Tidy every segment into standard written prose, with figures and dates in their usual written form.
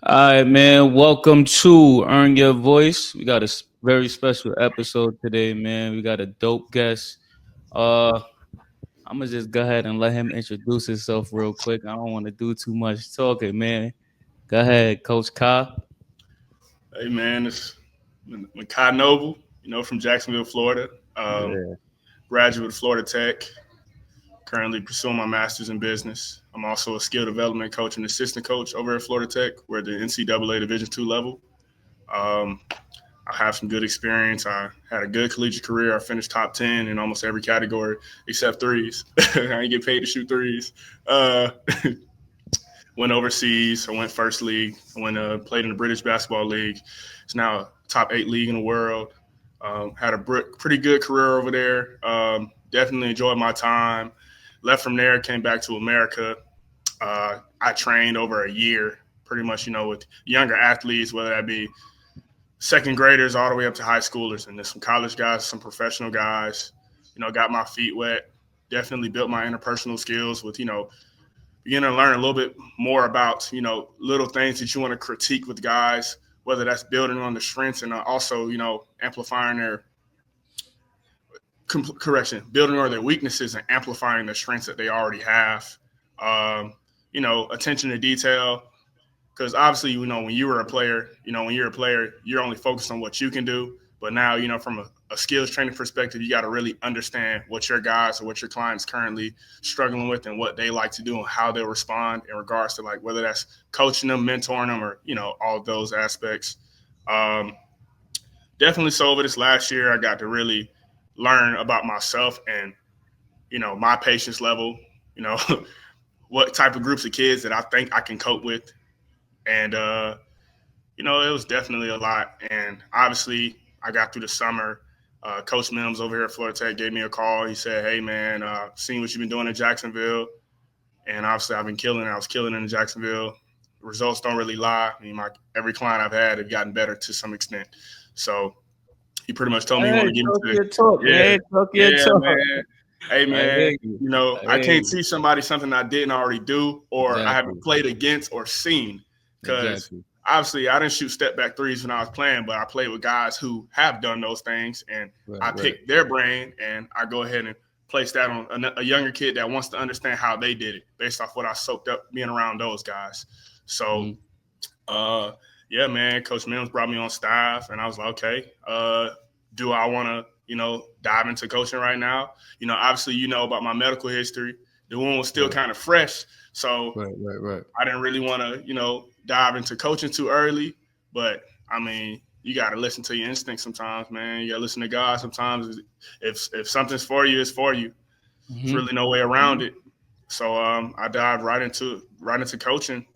All right, man. Welcome to Earn Your Voice. We got a very special episode today, man. We got a dope guest. Uh, I'm gonna just go ahead and let him introduce himself real quick. I don't want to do too much talking, man. Go ahead, Coach Ka. Hey man, it's Makai Noble, from Jacksonville, Florida. Yeah. Graduate of Florida Tech, currently pursuing my master's in business. I'm also a skill development coach and assistant coach over at Florida Tech. We're at the NCAA Division II level. Um, I have some good experience. I had a good collegiate career. I finished top 10 in almost every category except threes. I didn't get paid to shoot threes. Uh, went overseas. I went first league. I went played in the British Basketball League. It's now a top 8 league in the world. Had a pretty good career over there. Definitely enjoyed my time. Left from there, came back to America. I trained over a year, pretty much, with younger athletes, whether that be second graders all the way up to high schoolers, and then some college guys, some professional guys. Got my feet wet. Definitely built my interpersonal skills with, beginning to learn a little bit more about, little things that you want to critique with guys, whether that's building on the strengths and also, amplifying their building on their weaknesses and amplifying the strengths that they already have. Um, Attention to detail, because obviously, when you were a player, when you're a player, you're only focused on what you can do. But now, from a skills training perspective, you got to really understand what your guys or what your clients currently struggling with and what they like to do and how they'll respond in regards to like whether that's coaching them, mentoring them, or all of those aspects. Um, Definitely so over this last year, I got to really learn about myself and my patience level. You know, what type of groups of kids that I think I can cope with, and it was definitely a lot. And obviously, I got through the summer. Coach Mims over here at Florida Tech gave me a call. He said, "Hey man, seen what you've been doing in Jacksonville, and obviously I've been killing it. I was killing it in Jacksonville. Results don't really lie. I mean, every client I've had have gotten better to some extent. So he pretty much told me he Hey, wanted to get talk into your talk, yeah, man. Talk your yeah, talk. man. Hey I man, hear you. I I hear can't you. teach somebody something I didn't already do or I haven't Exactly. played against or seen. Because Exactly. obviously I didn't shoot step back threes when I was playing, but I played with guys who have done those things, and Right. I Right. pick their brain and I go ahead and place that on a younger kid that wants to understand how they did it based off what I soaked up being around those guys. So, Mm-hmm. uh, yeah, man, Coach Mims brought me on staff, and I was like, okay, do I want to, dive into coaching right now? Obviously, about my medical history. The one was still Right. kind of fresh, so Right. Right. Right. I didn't really want to, dive into coaching too early. But I mean, you got to listen to your instincts sometimes, man. You got to listen to God sometimes. If something's for you, it's for you. There's Mm-hmm. really no way around it. So I dived right into coaching,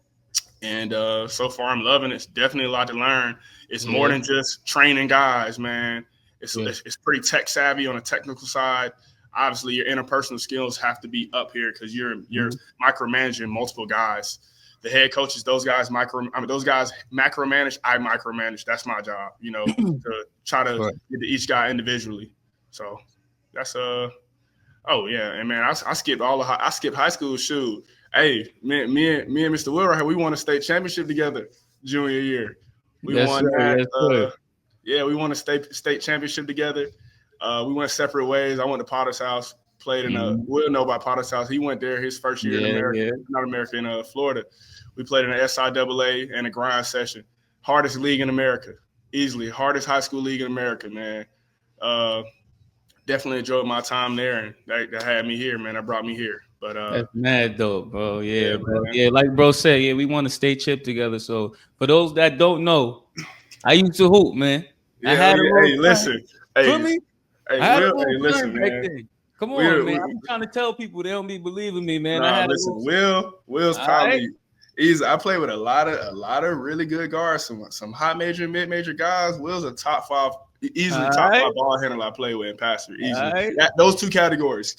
and so far I'm loving it. It's definitely a lot to learn. It's more Yeah. than just training guys, man. It's, Yeah. it's, it's pretty tech savvy on the technical side. Obviously, your interpersonal skills have to be up here because you're Mm-hmm. micromanaging multiple guys. The head coaches, those guys macromanage. I micromanage. That's my job, to try to Right. get to each guy individually. So that's Oh yeah, and man, I skipped I skipped high school. Shoot, hey, me and Mr. Will right here, we won a state championship together junior year. We Yes, won sir. that. Yes, sir. Yeah, we won a state championship together. We went separate ways. I went to Potter's house, played in a. Mm-hmm. Will know about Potter's house. He went there his first year in Yeah. America, Yeah. not America, in Florida. We played in the SIAA and a grind session. Hardest league in America, easily hardest high school league in America, man. Uh, Definitely enjoyed my time there, and that had me here, man. That brought me here. But That's mad dope, bro. yeah, Yeah, bro. man. Yeah, like bro said, yeah, we won a state chip together. So for those that don't know, I used to hoop, man. I Yeah, oh had a yeah. little Hey, time. listen. Feel Hey, me? hey, I had a Will. little Hey, time listen, back man. then. Come on, man. I We be trying to tell people they don't be believing me, man. I nah, had a listen. little. Will's All right. probably easy. I play with a lot of really good guards. Some high major, mid major guys. Will's a top five, easily All top right. five ball handler I play with and passer. All Easily. right. Those two categories,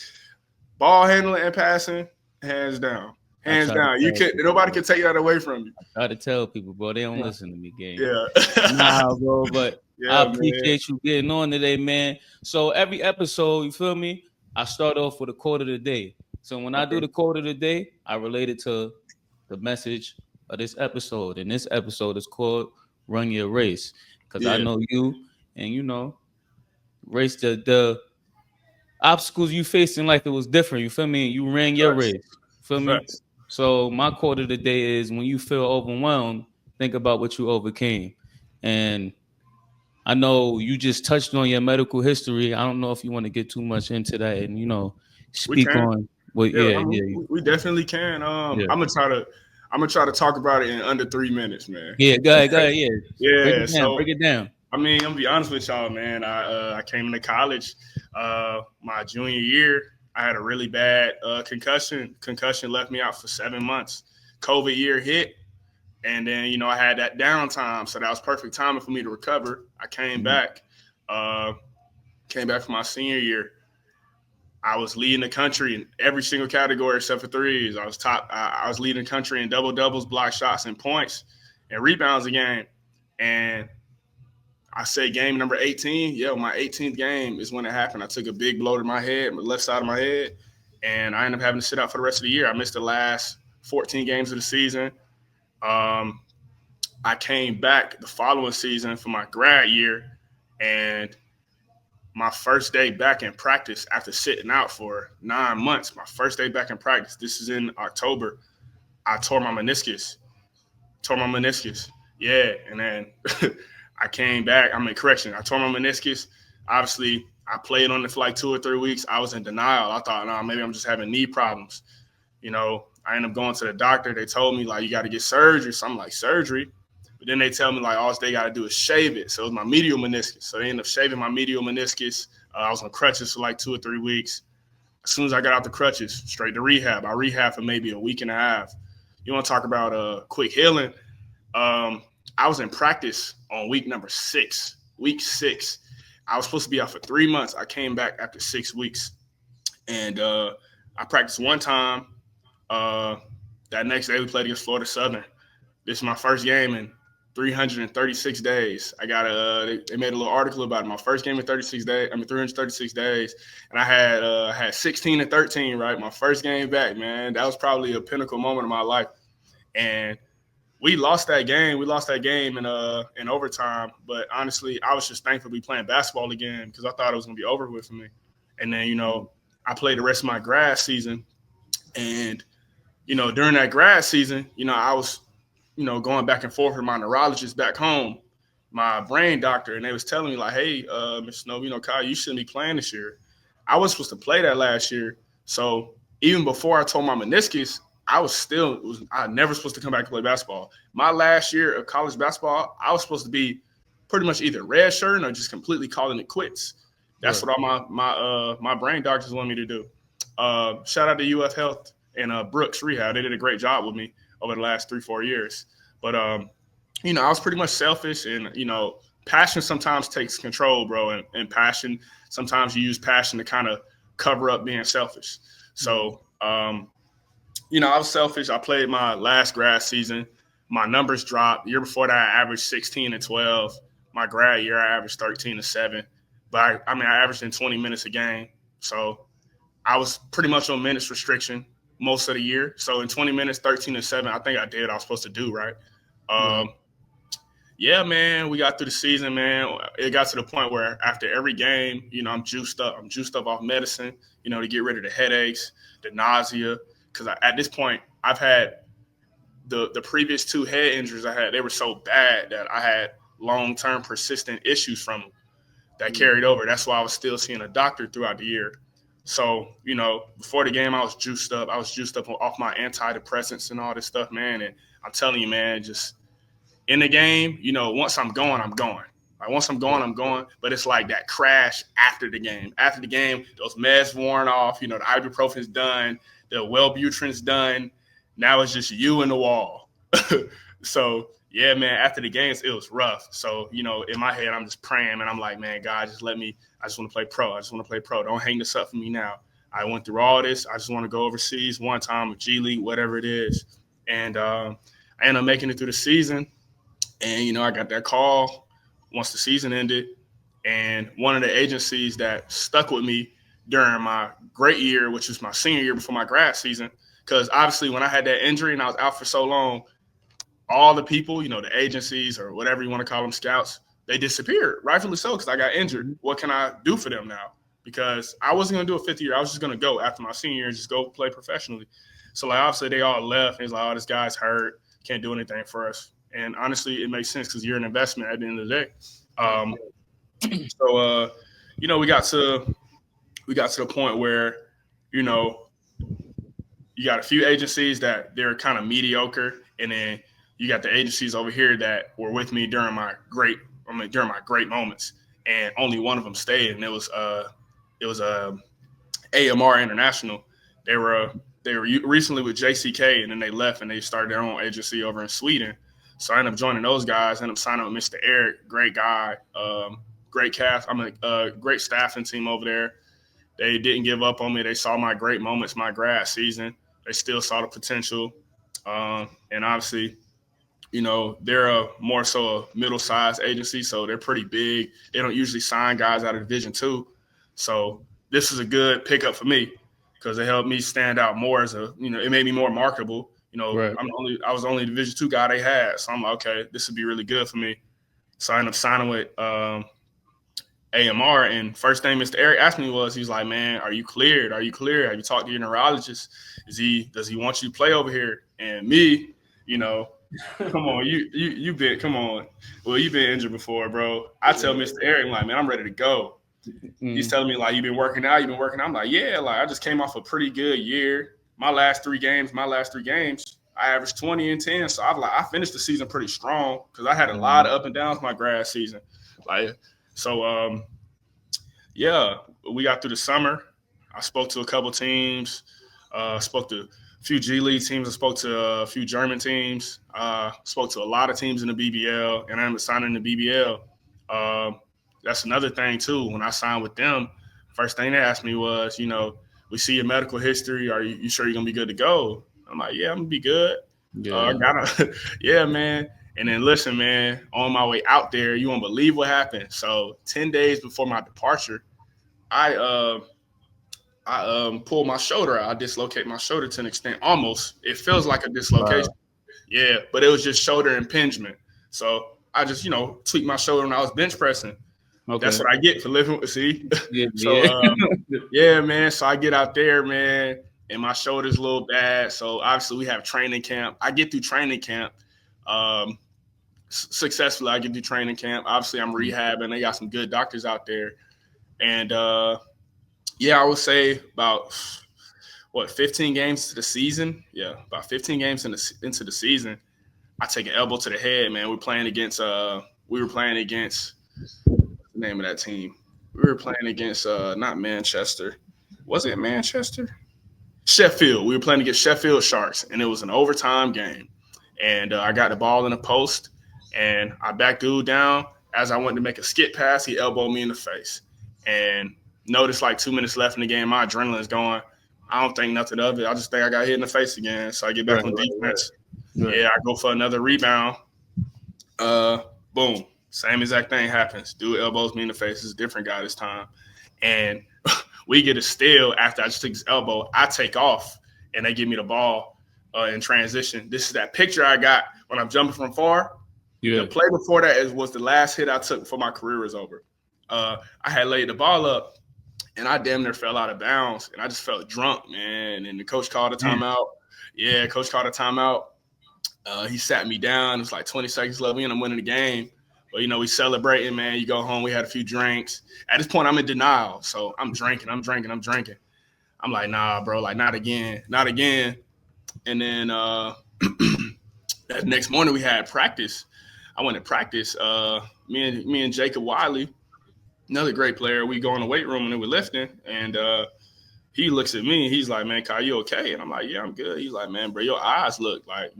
ball handling and passing, hands down. I Hands try to down. You tell can people, nobody bro. can take that away from you. Try to tell people, bro. They don't listen to me, gang. Yeah. Nah, bro. But I Yeah, man. appreciate you getting on today, man. So every episode, you feel me? I start off with a quote of the day. So when I do Okay. the quote of the day, I relate it to the message of this episode. And this episode is called Run Your Race. Because I Yeah, know you, and race the obstacles you faced in life, it was different. You feel me? You ran your facts, race. Feel me? facts. So my quote of the day is, when you feel overwhelmed, think about what you overcame. And I know you just touched on your medical history. I don't know if you want to get too much into that and We speak can. on what. Yeah, Yeah, I mean, yeah, we definitely can. yeah, I'm gonna try to talk about it in under 3 minutes, man. yeah. Go ahead, go ahead. Yeah, break Yeah. it down, So break it down. I mean, I'm gonna be honest with y'all, man. I came into college my junior year. I had a really bad concussion. Concussion left me out for 7 months. COVID year hit, and then I had that downtime, so that was perfect timing for me to recover. I Mhm. uh, came back for my senior year. I was leading the country in every single category except for threes. I was top. I was leading the country in double doubles, block shots, and points, and rebounds a game. And I say game number 18. Yeah, my 18th game is when it happened. I took a big blow to my head, my left side of my head, and I ended up having to sit out for the rest of the year. I missed the last 14 games of the season. Um, I came back the following season for my grad year, and my first day back in practice after sitting out for 9 months, my first day back in practice, this is in October, I tore my meniscus. Tore my meniscus. Yeah, and then I came back. I'm in correction. I tore my meniscus. Obviously, I played on it for like 2 or 3 weeks. I was in denial. I thought, no, maybe I'm just having knee problems. I ended up going to the doctor. They told me like you got to get surgery. So I'm like, surgery. But then they tell me like all they got to do is shave it. So it was my medial meniscus. So they ended up shaving my medial meniscus. I was on crutches for like 2 or 3 weeks. As soon as I got out the crutches, straight to rehab. I rehabbed for maybe a week and a half. You want to talk about quick healing? I was in practice on week number 6. Week 6. I was supposed to be out for 3 months. I came back after 6 weeks, and I practiced one time. Uh, that next day we played against Florida Southern. This is my first game in 336 days. I got they made a little article about it. My first game in 36 days. 336 days, and I had 16 and 13. Right, my first game back, man. That was probably a pinnacle moment of my life, and we lost that game. We lost that game in overtime. But honestly, I was just thankful to be playing basketball again because I thought it was gonna be over with for me. And then I played the rest of my grad season, and during that grad season, I was going back and forth with my neurologist back home, my brain doctor, and they was telling me like, hey, Mr. Snow, Kyle, you shouldn't be playing this year. I was supposed to play that last year, so even before I tore my meniscus, I never supposed to come back to play basketball. My last year of college basketball, I was supposed to be pretty much either red shirt or just completely calling it quits. That's Right, what all my brain doctors want me to do. Shout out to UF Health and Brooks Rehab. They did a great job with me over the last 3-4 years. But I was pretty much selfish, and passion sometimes takes control, bro. And passion sometimes you use passion to kind of cover up being selfish. right, So I was selfish. I played my last grad season. My numbers dropped. The year before that, I averaged 16 and 12. My grad year, I averaged 13 and 7. But I averaged in 20 minutes a game. So I was pretty much on minutes restriction most of the year. So in 20 minutes, 13 and 7, I think I did what I was supposed to do, right? right. Um, yeah, man, we got through the season, man. It got to the point where after every game, I'm juiced up. I'm juiced up off medicine, to get rid of the headaches, the nausea. Because at this point, I've had the previous 2 head injuries I had. They were so bad that I had long term persistent issues from them that Mhm. carried over. That's why I was still seeing a doctor throughout the year. So, before the game, I was juiced up. I was juiced up off my antidepressants and all this stuff, man. And I'm telling you, man, just in the game, once I'm going, I'm going. Like once I'm going, Yeah, I'm going. But it's like that crash after the game. After the game, those meds worn off. The ibuprofen's done, the Wellbutrin's done. Now it's just you and the wall. So yeah, man. After the games, it was rough. So in my head, I'm just praying, and I'm like, man, God, just let me. I just want to play pro. I just want to play pro. Don't hang this up for me now. I went through all this. I just want to go overseas one time with G League, whatever it is. And I ended up making it through the season. And I got that call once the season ended, and one of the agencies that stuck with me during my great year, which was my senior year before my grad season, because obviously when I had that injury and I was out for so long, all the people, the agencies or whatever you want to call them, scouts, they disappeared, rightfully so, because I got injured. Mhm. What can I do for them now? Because I wasn't going to do a fifth year. I was just going to go after my senior year and just go play professionally. So, like, obviously, they all left. And it's like, oh, this guy's hurt. Can't do anything for us. And honestly, it makes sense because you're an investment at the end of the day. Um, so, we got to the point where, you know, you got a few agencies that they're kind of mediocre, and then you got the agencies over here that were with me during my great moments, and only one of them stayed, and it was AMR International. They were they were recently with JCK, and then they left and they started their own agency over in Sweden. So I ended up joining those guys. I ended up signing with Mr. Eric, great guy, great cast. I'm a great staffing team over there. They didn't give up on me. They saw my great moments, my grad season. They still saw the potential, and obviously, they're a more so a middle-sized agency, so they're pretty big. They don't usually sign guys out of Division 2, so this is a good pickup for me because it helped me stand out more it made me more marketable. Right. I was the only Division 2 guy they had, so I'm like, okay, this would be really good for me. So I ended up signing with AMR, and first thing Mr. Eric asked me was, he's like, man, are you cleared? Are you cleared? Have you talked to your neurologist? Does he want you to play over here? And me, you know, come on, you been come on. Well, you've been injured before, bro. I tell Mr. Eric, like, man, I'm ready to go. He's Mm. telling me like, you've been working out, you've been working out. I'm like, yeah, like I just came off a pretty good year. My last three games, I averaged 20 and 10. So I finished the season pretty strong because I had a lot of up and downs my grad season. Like so yeah, we got through the summer. I spoke to a couple teams, spoke to a few G League teams. I spoke to a few German teams. Spoke to a lot of teams in the BBL, and I'm signing the BBL. Um, that's another thing too. When I signed with them, first thing they asked me was, we see your medical history. Are you sure you're gonna be good to go? I'm like, yeah, I'm gonna be good. I Yeah. gotta, yeah, man. And then listen, man, on my way out there, you won't believe what happened. So 10 days before my departure, I pulled my shoulder out. I dislocated my shoulder to an extent. Almost, it feels like a dislocation. Wow. Yeah, but it was just shoulder impingement. So I just tweaked my shoulder when I was bench pressing. That's Okay. what I get for living. See, Yeah. so Yeah. yeah, man. So I get out there, man, and my shoulder's a little bad. So obviously we have training camp. I get through training camp. Um, Successfully. I get through training camp. Obviously, I'm rehabbing. They got some good doctors out there, and yeah, I would say about 15 games to the season. Yeah, about 15 games into the season, I take an elbow to the head. Man, we were playing against what's the name of that team. We were playing against not Manchester. Was it Manchester? Sheffield. We were playing against Sheffield Sharks, and it was an overtime game. And I got the ball in the post, and I backed dude down. As I went to make a skip pass, he elbowed me in the face. And noticed like 2 minutes left in the game, my adrenaline's going. I don't think nothing of it. I just think I got hit in the face again. So I get back Right. on Right. defense. Right. Yeah, I go for another rebound. Uh, Boom. Same exact thing happens. Dude elbows me in the face. It's a different guy this time. And we get a steal after I just took his elbow. I take off, and they give me the ball in transition. This is that picture I got when I'm jumping from far. The Yeah. play before that was the last hit I took before my career was over. I had laid the ball up, and I damn near fell out of bounds, and I just felt drunk, man. And the coach called a Mm. timeout. Yeah, coach called a timeout. He sat me down. It was like 20 seconds left. We ended up winning the game. But, we celebrating, man. You go home. We had a few drinks. At this point, I'm in denial. So I'm drinking. I'm like, nah, bro. Like, not again. Not again. And then that next morning, we had practice. I went to practice. Me and Jacob Wiley, another great player, we go in the weight room and we were lifting. And he looks at me and he's like, man, Kyle, you okay? And I'm like, yeah, I'm good. He's like, man, bro, your eyes look like,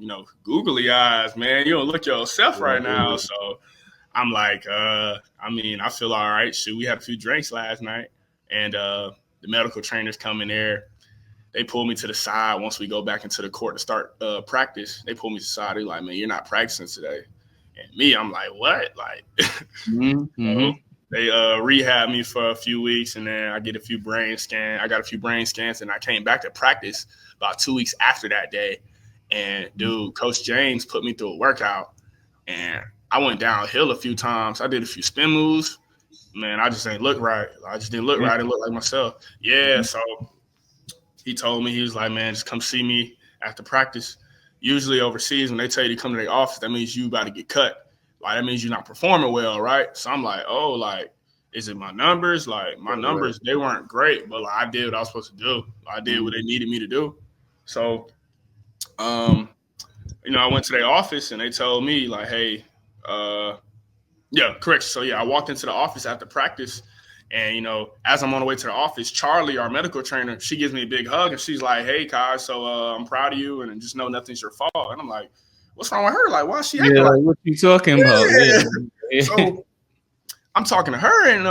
googly eyes, man. You don't look yourself right now. So I'm like, I feel all right. Shoot, we had a few drinks last night. And the medical trainers come in there. They pull me to the side once we go back into the court to start practice. They pull me to the side. They're like, man, you're not practicing today. And me, I'm like, what? Like, Mm-hmm. so they rehab me for a few weeks, and then I get a few brain scans. I got a few brain scans, and I came back to practice about 2 weeks after that day. And dude, Coach James put me through a workout, and I went downhill a few times. I did a few spin moves. Man, I just ain't look right. I just didn't look right. I didn't look like myself. Yeah, Mhm. so he told me, he was like, man, just come see me after practice. Usually overseas, when they tell you to come to their office, that means you about to get cut. Like that means you're not performing well, right? So I'm like, oh, like, is it my numbers? Like my Right, right. numbers, they weren't great, but like I did what I was supposed to do. I did what they Mhm. needed me to do. So, um, I went to their office and they told me like, hey, uh, yeah, correct. So yeah, I walked into the office after practice, and as I'm on the way to the office, Charlie, our medical trainer, she gives me a big hug and she's like, "Hey, Kai, so I'm proud of you, and just know nothing's your fault." And I'm like, "What's wrong with her? Like, why is she Yeah, acting like?" like what you talking about? Yeah. Yeah. So I'm talking to her, and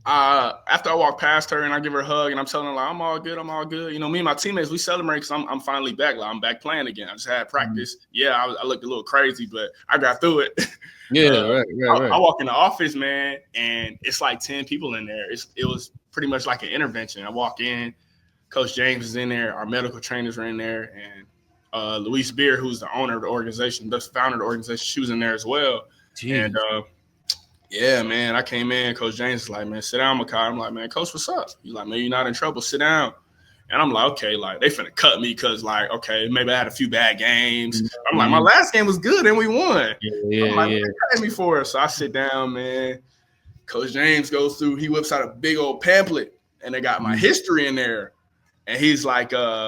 after I walk past her and I give her a hug and I'm telling her like I'm all good, I'm all good. Me and my teammates, we celebrate because I'm finally back. Like I'm back playing again. I just had Mhm. practice. Yeah, I looked a little crazy, but I got through it. Yeah, right, right, I right. walk in the office, man, and it's like 10 people in there. It was pretty much like an intervention. I walk in, Coach James is in there, our medical trainers are in there, and Luis Beer, who's the owner of the organization, the founder of the organization, she was in there as well. And Jeez. yeah, man, I came in. Coach James is like, man, sit down, Makai. I'm like, man, Coach, what's up? He's like, man, you're not in trouble. Sit down. And I'm like, okay, like they finna cut me because, like, okay, maybe I had a few bad games. I'm like, my Mhm. last game was good and we won. Yeah, I'm yeah, like, what yeah. they cutting me for? So I sit down, man. Coach James goes through. He whips out a big old pamphlet, and they got my Mhm. history in there. And he's like, man,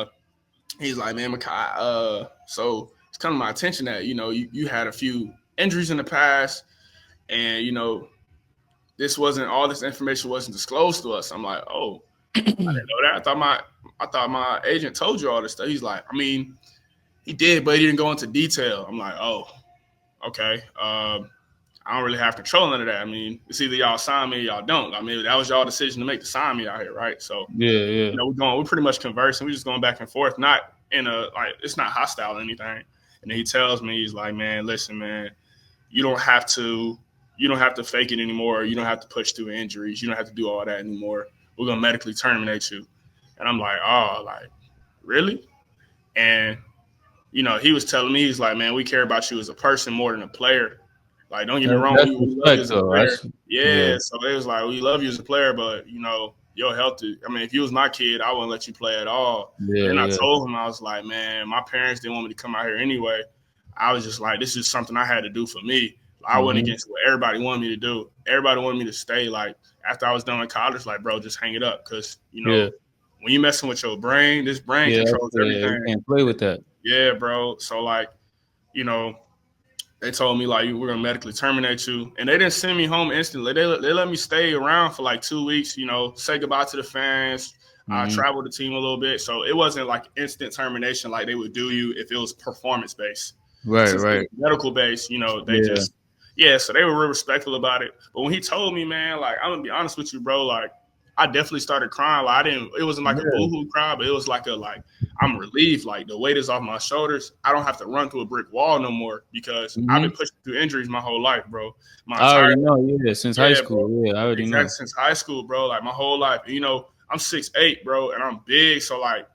Makai, so it's come to my attention that you had a few injuries in the past, and this wasn't all this information wasn't disclosed to us. I'm like, oh, I didn't know that. I thought my agent told you all this stuff. He's like, I mean, he did, but he didn't go into detail. I'm like, oh, okay. I don't really have control of that. I mean, it's either y'all sign me or y'all don't. I mean, that was y'all decision to make to sign me out here, right? So, Yeah, yeah. we're pretty much conversing. We're just going back and forth, not in a like it's not hostile or anything. And then he tells me, he's like, man, listen, man, you don't have to you don't have to fake it anymore. You don't have to push through injuries. You don't have to do all that anymore. We're gonna medically terminate you. And I'm like, oh, like really? And he was telling me, he's like, man, we care about you as a person more than a player. Like, don't get me wrong, That's we love you respect as a though. player. That's yeah, Yeah, so it was like, we love you as a player, but your health. I mean, if you was my kid, I wouldn't let you play at all. And yeah, then I yeah. told him, I was like, man, my parents didn't want me to come out here anyway. I was just like, this is something I had to do for me. I went Mhm. against what everybody wanted me to do. Everybody wanted me to stay. Like after I was done with college, like bro, just hang it up, because Yeah, when you messing with your brain, this brain yeah, controls yeah. You everything. can't play with that. Yeah, bro. So like, you know, they told me like we're gonna medically terminate you, and they didn't send me home instantly. They let me stay around for like 2 weeks. Say goodbye to the fans. I Mhm. traveled the team a little bit, so it wasn't like instant termination like they would do you if it was performance based. Right, Since it was right. medical based, they Yeah, just so they were real respectful about it. But when he told me, man, like I'm gonna be honest with you, bro, like I definitely started crying. Like I didn't. It wasn't like a yeah. boohoo cry, but it was like a like I'm relieved. Like the weight is off my shoulders. I don't have to run through a brick wall no more because I've been Mhm. pushing through injuries my whole life, bro. My I entire already know. Yeah, since high yeah, bro. school. Yeah, I already Exactly know. since high school, bro. Like my whole life. I'm 6'8", bro, and I'm big. So like,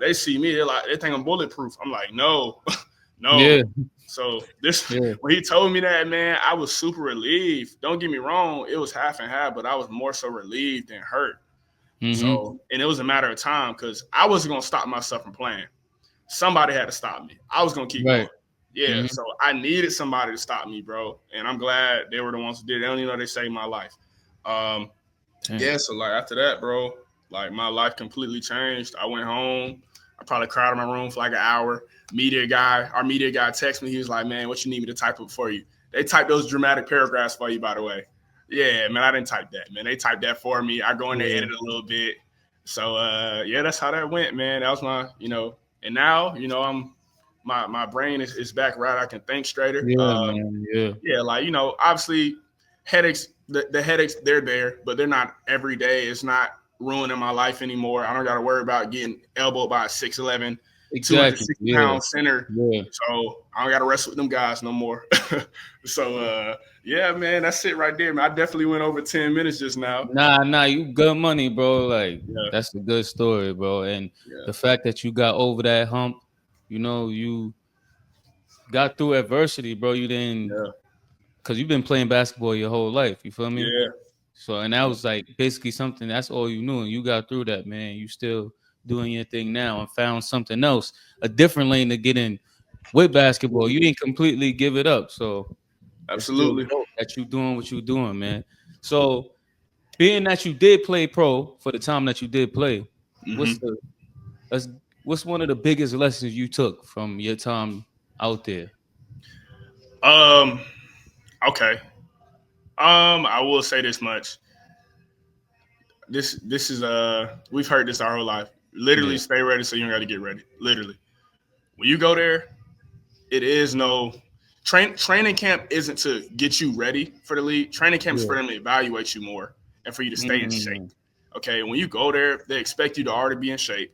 they see me, they think I'm bulletproof. I'm like, no, Yeah, no. So this yeah. when he told me that, man, I was super relieved. Don't get me wrong, it was half and half, but I was more so relieved than hurt. Mhm. So, and it was a matter of time because I wasn't gonna stop myself from playing. Somebody had to stop me. I was gonna keep going. Right. Yeah, Mhm. so I needed somebody to stop me, bro. And I'm glad they were the ones who did it. They don't even know they saved my life. Um, Damn. yeah, so like after that, bro, like my life completely changed. I went home. I probably cried in my room for like an hour. Our media guy texted me. He was like, man, what you need me to type up for you? They typed those dramatic paragraphs for you, by the way. Yeah, man, I didn't type that, man. They typed that for me. I go in there, Yeah. edit a little bit. So yeah, that's how that went, man. That was and now, my brain is back right. I can think straighter. Yeah, man. Yeah. Yeah, like obviously headaches. The headaches they're there, but they're not every day. It's not ruining my life anymore. I don't got to worry about getting elbowed by a 6'11", Exactly. 260 Yeah. pound center. Yeah. So I don't got to wrestle with them guys no more. So yeah, man, that's it right there, man. I definitely went over 10 minutes just now. Nah, nah, you good money, bro. Like Yeah, that's a good story, bro. And yeah, the fact that you got over that hump, You got through adversity, bro. You didn't, Yeah. because you've been playing basketball your whole life. You feel me? Yeah. So, and that was like basically something, that's all you knew. And you got through that, man. You still doing your thing now and found something else, a different lane to get in with basketball. You Absolutely. didn't completely give it up. So it's still Absolutely. dope that you doing what you doing, man. So being that you did play pro for the time that you did play, what's Hmm. the let's, what's one of the biggest lessons you took from your time out there? Um. Okay. I will say this much. This is we've heard this our whole life. Literally, Yeah, stay ready so you don't got to get ready. Literally, when you go there, it is no training camp isn't to get you ready for the league. Training camp is yeah, for them to evaluate you more and for you to stay in shape. mm, Okay, when you go there, they expect you to already be in shape,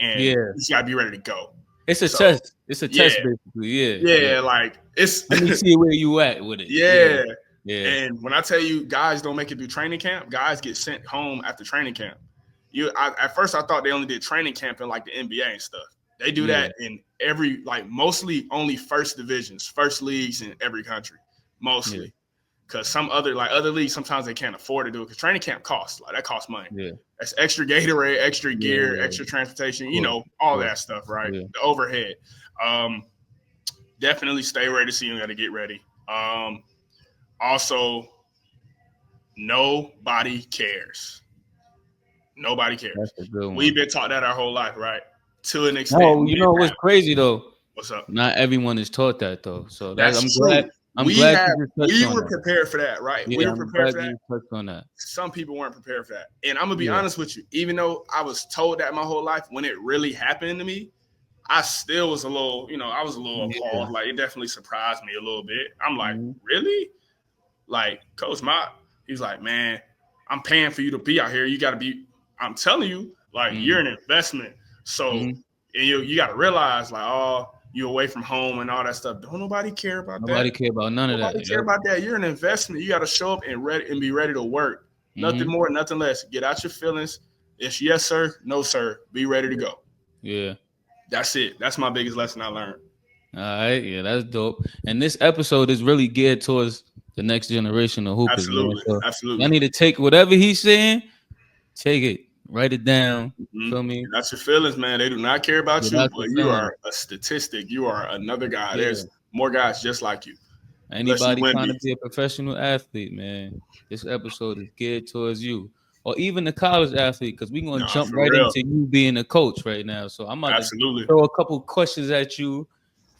and you yeah. just gotta be ready to go. It's a So test. It's a yeah, test, basically. Yeah, yeah. yeah, like it's Let me see where you at with it. Yeah, yeah. yeah, And when I tell you guys don't make it through training camp, guys get sent home after training camp. At first I thought they only did training camp in like the NBA and stuff. They do yeah, that in every like mostly only first divisions, first leagues in every country, yeah, mostly. Because some other leagues sometimes they can't afford to do it because training camp costs like that costs money. yeah, That's extra Gatorade, extra yeah, gear, yeah. extra transportation, Of course, of all course. that stuff, right? Yeah, The overhead. Um, Definitely stay ready so you got to get ready. Also, nobody cares. Nobody that's cares. a good We've one. been taught that our whole life, right? To an extent. No, you know what's crazy though? What's up? Not everyone is taught that though. So that That's I'm glad. true. I'm glad you just touched We on were that. prepared for that, right? We Yeah, were I'm prepared glad for that. you touched on that. Some people weren't prepared for that. And I'm gonna be Yeah, honest with you, even though I was told that my whole life, when it really happened to me, I still was a little, I was a little yeah, appalled. Like it definitely surprised me a little bit. I'm like, mm-hmm. really? Like Coach Mott, he's like, man, I'm paying for you to be out here. You got to be. I'm telling you, like you're Mm-hmm. an investment. So Mm-hmm. and you got to realize, like, oh, you away from home and all that stuff. Don't nobody care about that. Nobody care about none of that. Nobody care Yep. about that. You're an investment. You got to show up and be ready to work. Nothing Mm-hmm. more, nothing less. Get out your feelings. It's yes sir, no sir. Be ready to Yeah. go. Yeah. That's it. That's my biggest lesson I learned. All right. Yeah, that's dope. And this episode is really geared towards the next generation of hoopers, man. Absolutely, So y'all absolutely. need to take whatever he's saying, take it, write it down. Mm-hmm. Feel me? That's your feelings, man. They do not care about Get you, out but your you feelings. are a statistic. You are another guy. Yeah. There's more guys just like you, unless you Anybody win trying to beats. be a professional athlete, man, this episode is geared towards you. Or even the college athlete, because we're gonna Nah, jump for right real. into you being a coach right now. So I'm about to Absolutely. throw a couple questions at you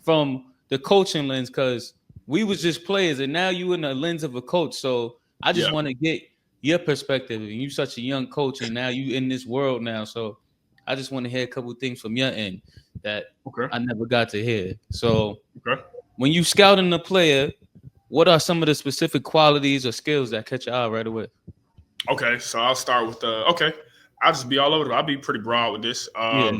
from the coaching lens, because we was just players and now you in the lens of a coach. So I just Yeah. want to get your perspective. And you such a young coach and now you in this world now. So I just want to hear a couple things from your end that Okay. I never got to hear. So Okay. when you scouting a player, what are some of the specific qualities or skills that catch your eye right away? Okay. So I'll start with the. Okay. I'll just be all over. I'll be pretty broad with this. Yeah,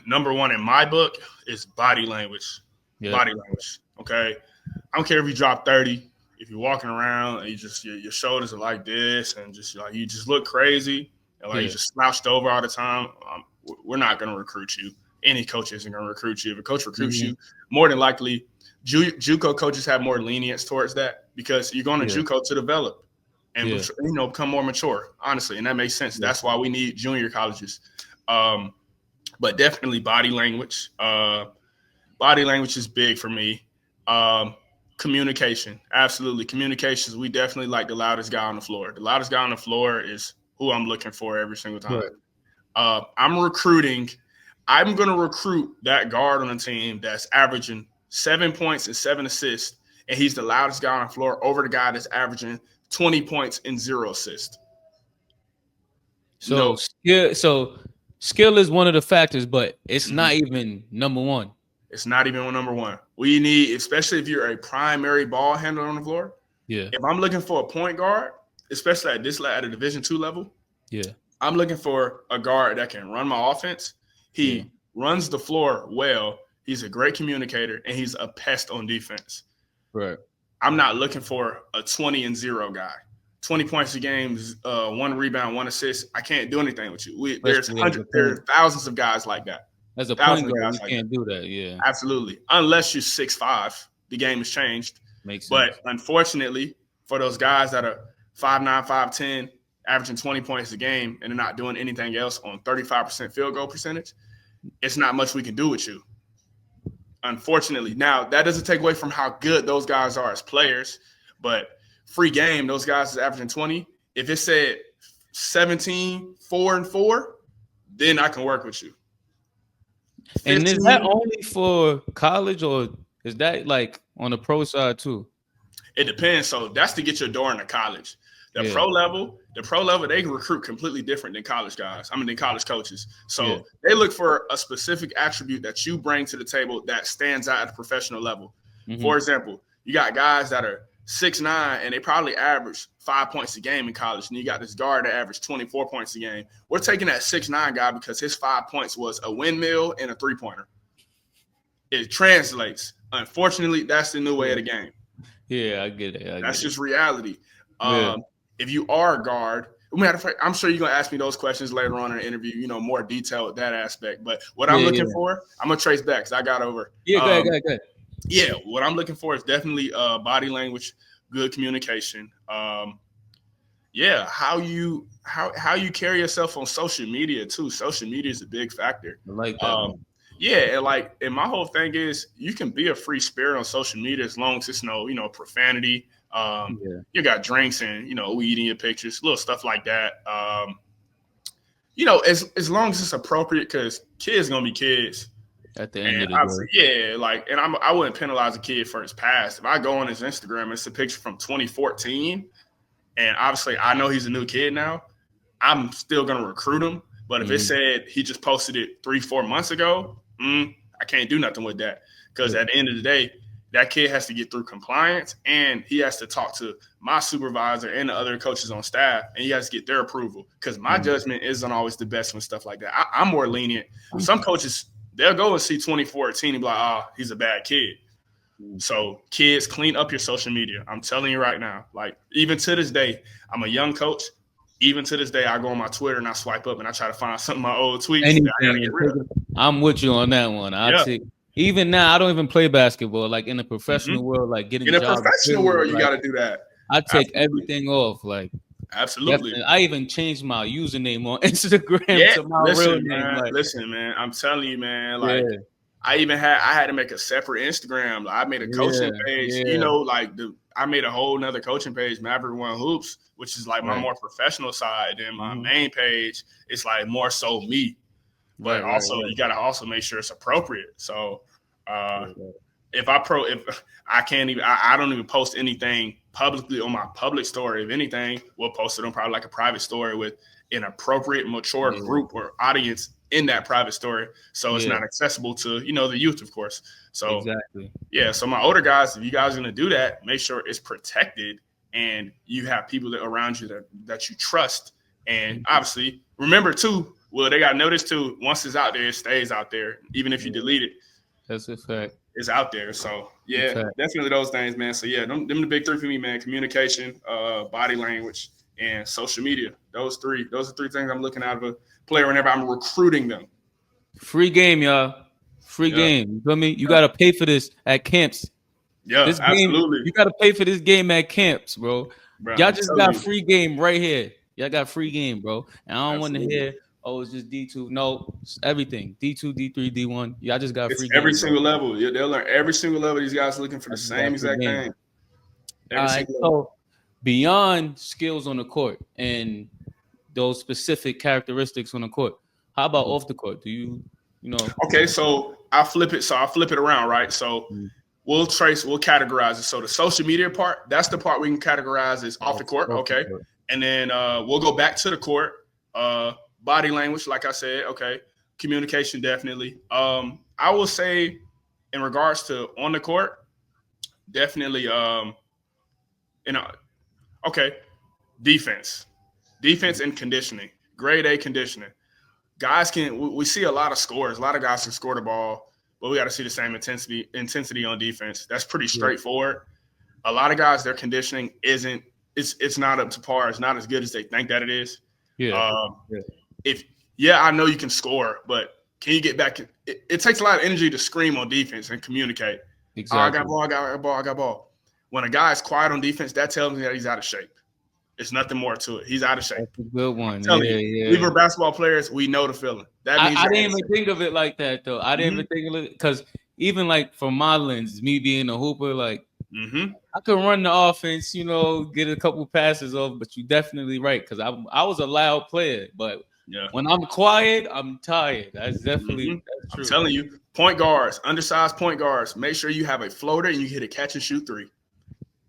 Number one in my book is body language. yeah, Body language. Okay. I don't care if you drop 30. If you're walking around and you just your shoulders are like this and just like you just look crazy and like you yeah, just slouched over all the time, we're not going to recruit you. Any coach isn't going to recruit you. If a coach recruits hmm, you, more than likely, JUCO coaches have more lenience towards that because you're going to yeah, JUCO to develop and yeah, become more mature, honestly, and that makes sense. yeah. That's why we need junior colleges, um, but definitely body language. Body language is big for me. Um, Communication, absolutely. Communications, we definitely like the loudest guy on the floor. The loudest guy on the floor is who I'm looking for every single time. Right. I'm recruiting. I'm going to recruit that guard on the team that's averaging 7 points and 7 assists, and he's the loudest guy on the floor over the guy that's averaging 20 points and 0 assists. So No, skill is one of the factors, but it's mhm. not even number one. It's not even number one. We need, especially if you're a primary ball handler on the floor. Yeah, If I'm looking for a point guard, especially at a Division II level, yeah, I'm looking for a guard that can run my offense. yeah. He runs the floor well. He's a great communicator, and he's a pest on defense. Right. I'm not looking for a 20-0 guy. 20 points a game, 1 rebound, 1 assist. I can't do anything with you. Especially as a There coach. are thousands of guys like that. As a point Thousands of guard, guys you like that. can't do that. Yeah, Absolutely. Unless you're 6'5", the game has changed. makes But sense. unfortunately, for those guys that are 5'9", 5'10", averaging 20 points a game, and they're not doing anything else on 35% field goal percentage, it's not much we can do with you. Unfortunately. Now, that doesn't take away from how good those guys are as players, but free game, those guys is averaging 20. If it said 17, 4 and 4, then I can work with you. And is that 15, only for college, or is that like on the pro side too? it depends. So that's to get your door into college. Yeah, The pro level, they can recruit completely different than college guys. I mean, than college coaches. yeah. So they look for a specific attribute that you bring to the table that stands out at the professional level. Mm-hmm. For example, you got guys that are 6'9" and they probably average 5 points a game in college, and you got this guard that averaged 24 points a game. We're taking that 6'9" guy because his 5 points was a windmill and a 3-pointer. It translates. Unfortunately, that's the new way of the game. Yeah, I get it. That's just reality. Yeah, If you are a guard, matter of fact, I'm sure you're gonna ask me those questions later on in the interview. More detail with that aspect. But what I'm yeah, looking yeah. for, I'm gonna trace back because I got over. Yeah, go ahead, go ahead, go ahead. Yeah, what I'm looking for is definitely body language, good communication. Yeah, how you carry yourself on social media too. Social media is a big factor. I like that, Um, man. yeah, and my whole thing is you can be a free spirit on social media as long as it's no profanity. Yeah, You got drinks and weed in your pictures, little stuff like that. As long as it's appropriate, because kids gonna be kids. at the end And of the obviously, day. yeah, and I wouldn't penalize a kid for his past. If I go on his Instagram, it's a picture from 2014, and obviously I know he's a new kid now. I'm still gonna recruit him. But if it Mm-hmm. said he just posted it 3-4 months ago, I can't do nothing with that. Because Yeah. at the end of the day, that kid has to get through compliance, and he has to talk to my supervisor and the other coaches on staff, and he has to get their approval. Because my Mm-hmm. judgment isn't always the best when stuff like that. I'm more lenient. Some coaches, they'll go and see 2014 and be like, he's a bad kid. So kids, clean up your social media. I'm telling you right now. Like, even to this day, I'm a young coach. Even to this day, I go on my Twitter and I swipe up and I try to find some of my old tweets that I gotta Anything. get rid of. I'm with you on that one. I Yeah. take even now. I don't even play basketball. Like in the Mm-hmm. professional world, like getting In a jobs, professional period, world, you like got to do that. I take Absolutely. everything off. Like Absolutely. definitely, I even changed my username on Instagram Yeah. to my real name. Like Listen, man. I'm telling you, man. Like, yeah, I had to make a separate Instagram. Like, I made a yeah, coaching page. yeah. I made a whole nother coaching page, Maverick 1 Hoops, which is like my Right. more professional side. And then my Mm-hmm. main page is like more so me. But Right, right, also right, you gotta also make sure it's appropriate. So uh right, right. if I can't even I don't even post anything publicly on my public story. If anything, we'll post it on probably like a private story with an appropriate, mature Yeah, group or audience in that private story. So it's yeah, not accessible to, the youth, of course. So exactly. yeah, so my older guys, if you guys are gonna do that, make sure it's protected and you have people around you that you trust. And Mhm. obviously, remember too, well, they gotta notice too, once it's out there, it stays out there. Even if you Yeah, delete it, that's a fact. it's out there. So A yeah, fact. definitely those things, man. So yeah, them the big three for me, man. Communication, body language, and social media. Those are three things I'm looking out of a player whenever I'm recruiting them. Free game, y'all. Free Yeah. game. You feel me? You gotta pay for this at camps. Yeah, This game, absolutely. you gotta pay for this game at camps, bro. Bro, Y'all I'm just telling got you. free game right here. Y'all got free game, bro. And I don't want to Absolutely. hear, oh, it's just D2. No, it's everything. D2, D3, D1. Y'all just got It's free every game, bro. single level. Yeah, they'll learn every single level. These guys are looking for the Y'all just got same free exact game. thing. All Every right. single level. So beyond skills on the court and those specific characteristics on the court, how about off the court? Do you know? Okay, so I'll flip it. So I'll flip it around, right? So Mm. we'll categorize it. So the social media part, that's the part we can categorize as off the court. Off the Okay. court. And then we'll go back to the court. Body language, like I said, okay. Communication, definitely. I will say in regards to on the court, definitely you know, okay, defense. Defense and conditioning. Grade A conditioning. Guys we see a lot of scores. A lot of guys can score the ball, but we got to see the same intensity on defense. That's pretty Yeah. straightforward. A lot of guys, their conditioning isn't it's not up to par. It's not as good as they think that it is. Yeah. Um, Yeah. if I know you can score, but Can you get back? It takes a lot of energy to scream on defense and communicate. Oh, I got Exactly. ball, I got ball, I got ball. When a guy is quiet on defense, that tells me that he's out of shape. It's nothing more to it. He's out of shape. That's a good I'm one. telling Yeah, you, we yeah. were basketball players. We know the feeling. That means I you're out didn't of even shape. think of it like that though. I didn't even think of it because even like from my lens, me being a hooper, like Mm-hmm. I could run the offense, get a couple passes off, but you definitely right because I was a loud player, but Yeah. when I'm quiet, I'm tired. Mm-hmm. That's I'm true. telling you, point guards, undersized point guards. Make sure you have a floater and you hit a catch and shoot three.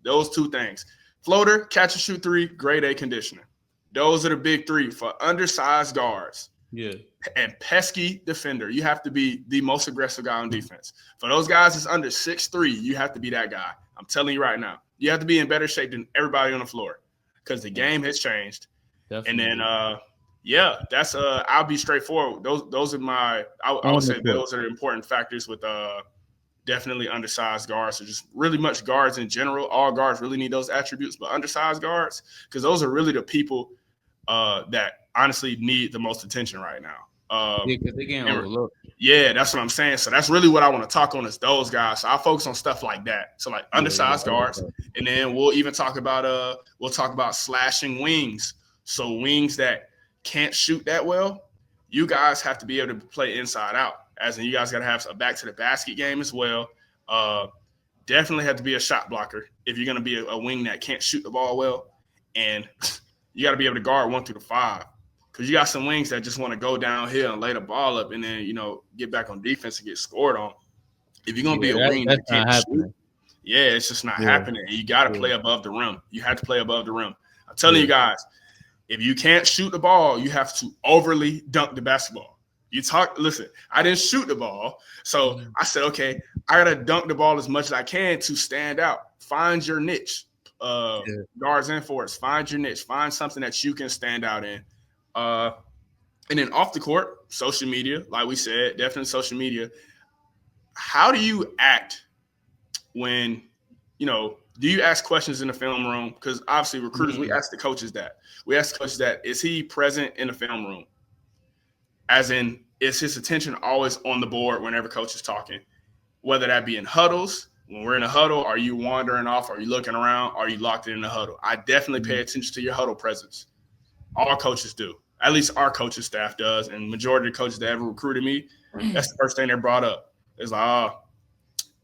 Those two things. Floater, catch and shoot three, grade A conditioning. Those are the big three for undersized guards Yeah, and pesky defender. You have to be the most aggressive guy on defense. For those guys that's under 6'3", you have to be that guy. I'm telling you right now. You have to be in better shape than everybody on the floor because the yeah, game has changed. And then definitely yeah, that's I'll be straightforward. Those are my I would on the say court. those are the important factors with definitely undersized guards or just really much guards in general. All guards really need those attributes, but undersized guards, because those are really the people that honestly need the most attention right now. Yeah, because they getting And overlooked. yeah, that's what I'm saying. So that's really what I want to talk on is those guys. So I focus on stuff like that. So like Yeah, yeah, undersized I like guards, that. and then we'll talk about slashing wings. So wings that can't shoot that well, you guys have to be able to play inside out. As in, you guys got to have a back to the basket game as well. Uh, Definitely have to be a shot blocker if you're going to be a wing that can't shoot the ball well, and you got to be able to guard 1 through 5 because you got some wings that just want to go downhill and lay the ball up and then get back on defense and get scored on. If you're gonna be Yeah, a wing that's that not can't shoot, happening. yeah, it's just not Yeah, happening. You got to yeah, play above the rim. You have to play above the rim. I'm telling yeah. you guys, if you can't shoot the ball, you have to overly dunk the basketball. Listen, I didn't shoot the ball. So Mhm. I said, okay, I got to dunk the ball as much as I can to stand out. Find your niche. Yeah, Guards and forwards, find your niche. Find something that you can stand out in. Uh, and then off the court, social media, like we said, definitely social media. How do you act when, do you ask questions in the film room? Because obviously recruiters, we Mhm. ask the coaches that. We ask the coaches that, is he present in the film room? As in, is his attention always on the board whenever coach is talking? Whether that be in huddles, when we're in a huddle, are you wandering off? Are you looking around? Are you locked in the huddle? I definitely pay Mhm. attention to your huddle presence. All coaches do. At least our coaching staff does. And majority of the coaches that ever recruited me, that's the first thing they brought up. It's like,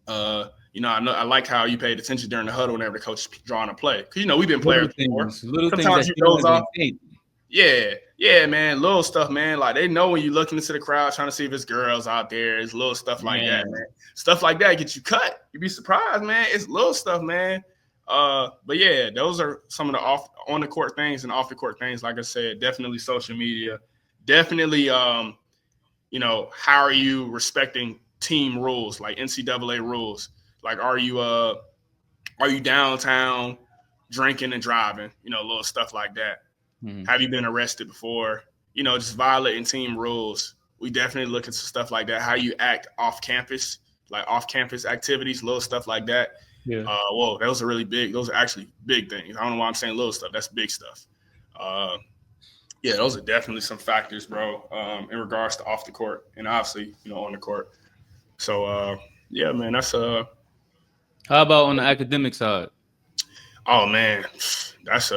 I like how you paid attention during the huddle whenever the coach is drawing a play. Because, we've been players before. Little things Sometimes that you you don't doze off. even think. Yeah, yeah, man. Little stuff, man. Like they know when you're looking into the crowd trying to see if it's girls out there. It's little stuff like that, man. Man, Stuff like that get you cut. You'd be surprised, man. It's little stuff, man. But yeah, those are some of the off on the court things and off the court things. Like I said, definitely social media. Definitely, how are you respecting team rules like NCAA rules? Like, are you downtown drinking and driving? Little stuff like that. mhm. Have you been arrested before? Just violating team rules. We definitely look at stuff like that. How you act off campus, like off campus activities, little stuff like that. Yeah, Whoa, those are really big. Those are actually big things. I don't know why I'm saying little stuff. That's big stuff. Uh, yeah, those are definitely some factors, bro, in regards to off the court and obviously, on the court. So, yeah, man, how about on the academic side? oh man, that's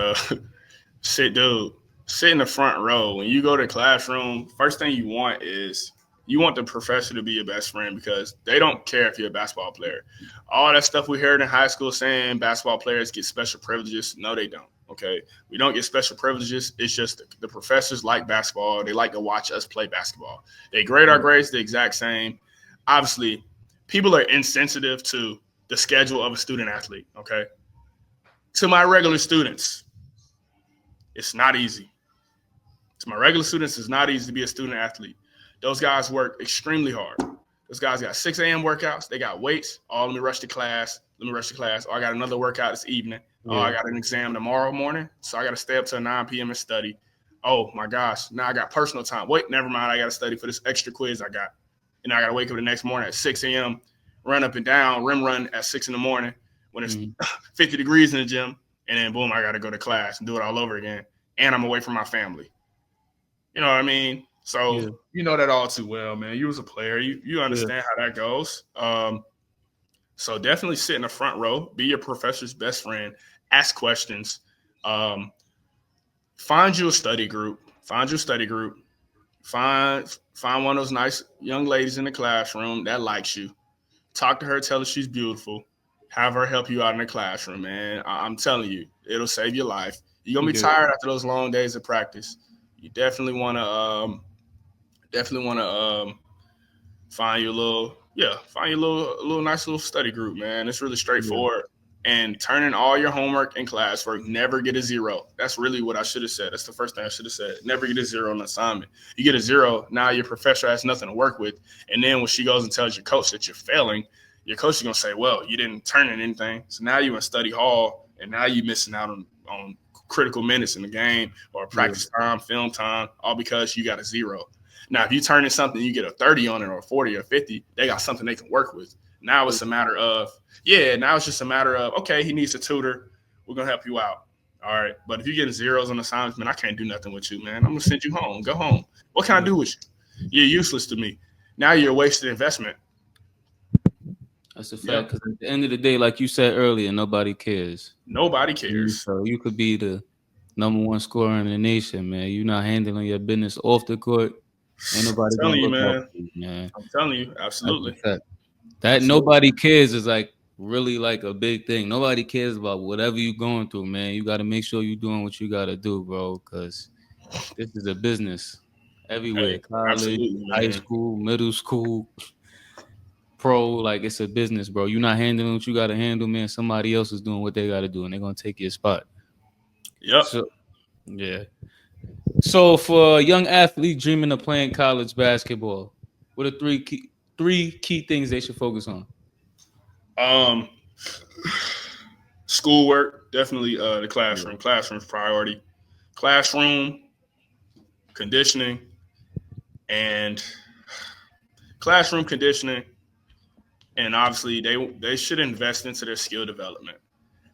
sit, dude. Sit in the front row. When you go to the classroom, first thing you want the professor to be your best friend because they don't care if you're a basketball player. All that stuff we heard in high school saying basketball players get special privileges. No, they don't. Okay. We don't get special privileges. It's just the professors like basketball. They like to watch us play basketball. They grade our grades the exact same. Obviously, people are insensitive to the schedule of a student athlete. Okay. To my regular students, it's not easy. To my regular students, it's not easy to be a student athlete. Those guys work extremely hard. Those guys got 6 a.m. workouts. They got weights. Oh, let me rush to class. Let me rush to class. Oh, I got another workout this evening. Oh, Yeah, I got an exam tomorrow morning. So I got to stay up till 9 p.m. and study. Oh, my gosh. Now I got personal time. Wait, never mind. I got to study for this extra quiz I got. And I got to wake up the next morning at 6 a.m., run up and down, rim run at 6 in the morning when it's mhm. 50 degrees in the gym. And then, boom, I got to go to class and do it all over again. And I'm away from my family. You know what I mean? So Yeah. you know that all too well, man. You was a player. You Yeah. understand how that goes. So definitely sit in the front row. Be your professor's best friend. Ask questions. Um, find you a study group. Find you a study group. Find one of those nice young ladies in the classroom that likes you. Talk to her. Tell her she's beautiful. Have her help you out in the classroom, man. I'm telling you, it'll save your life. You're gonna be Yeah. tired after those long days of practice. You definitely wanna find your little find your little nice little study group, man. It's really Yeah. straightforward. And turn in all your homework and classwork. Never get a zero. That's really what I should have said. That's the first thing I should have said. Never get a zero on an assignment. You get a zero, now your professor has nothing to work with. And then when she goes and tells your coach that you're failing, your coach is gonna say, "Well, you didn't turn in anything." So now you're in study hall, and now you're missing out on critical minutes in the game or Yeah. practice time, film time, all because you got a zero. Now, if you turn in something, you get a 30 on it or a 40 or 50, they got something they can work with. Now it's a matter of, now it's just a matter of, okay, he needs a tutor. We're going to help you out. All right. But if you're getting zeros on assignments, man, I can't do nothing with you, man. I'm going to send you home. Go home. What can I Yeah. do with you? You're useless to me. Now you're a wasted investment. That's a Yeah. fact. Because at the end of the day, like you said earlier, nobody cares. Nobody cares. So you could be the number one scorer in the nation, man. You're not handling your business off the court. Ain't I'm nobody telling gonna you, look out man. for you, man. I'm telling you. That's a Absolutely. fact. That Absolutely. nobody cares is like really like a big thing. Nobody cares about whatever you're going through, man. You got to make sure you're doing what you got to do, bro, because this is a business everywhere. Hey, College, absolutely, high man. school, middle school, pro, like it's a business, bro. You're not handling what you got to handle, man. Somebody else is doing what they got to do, and they're gonna take your spot. Yep. So yeah. So for a young athlete dreaming of playing college basketball, what are three key things they should focus on? Um, schoolwork, definitely the Yeah. classroom. Classroom's priority. Classroom, conditioning, and classroom conditioning, and obviously they should invest into their skill development.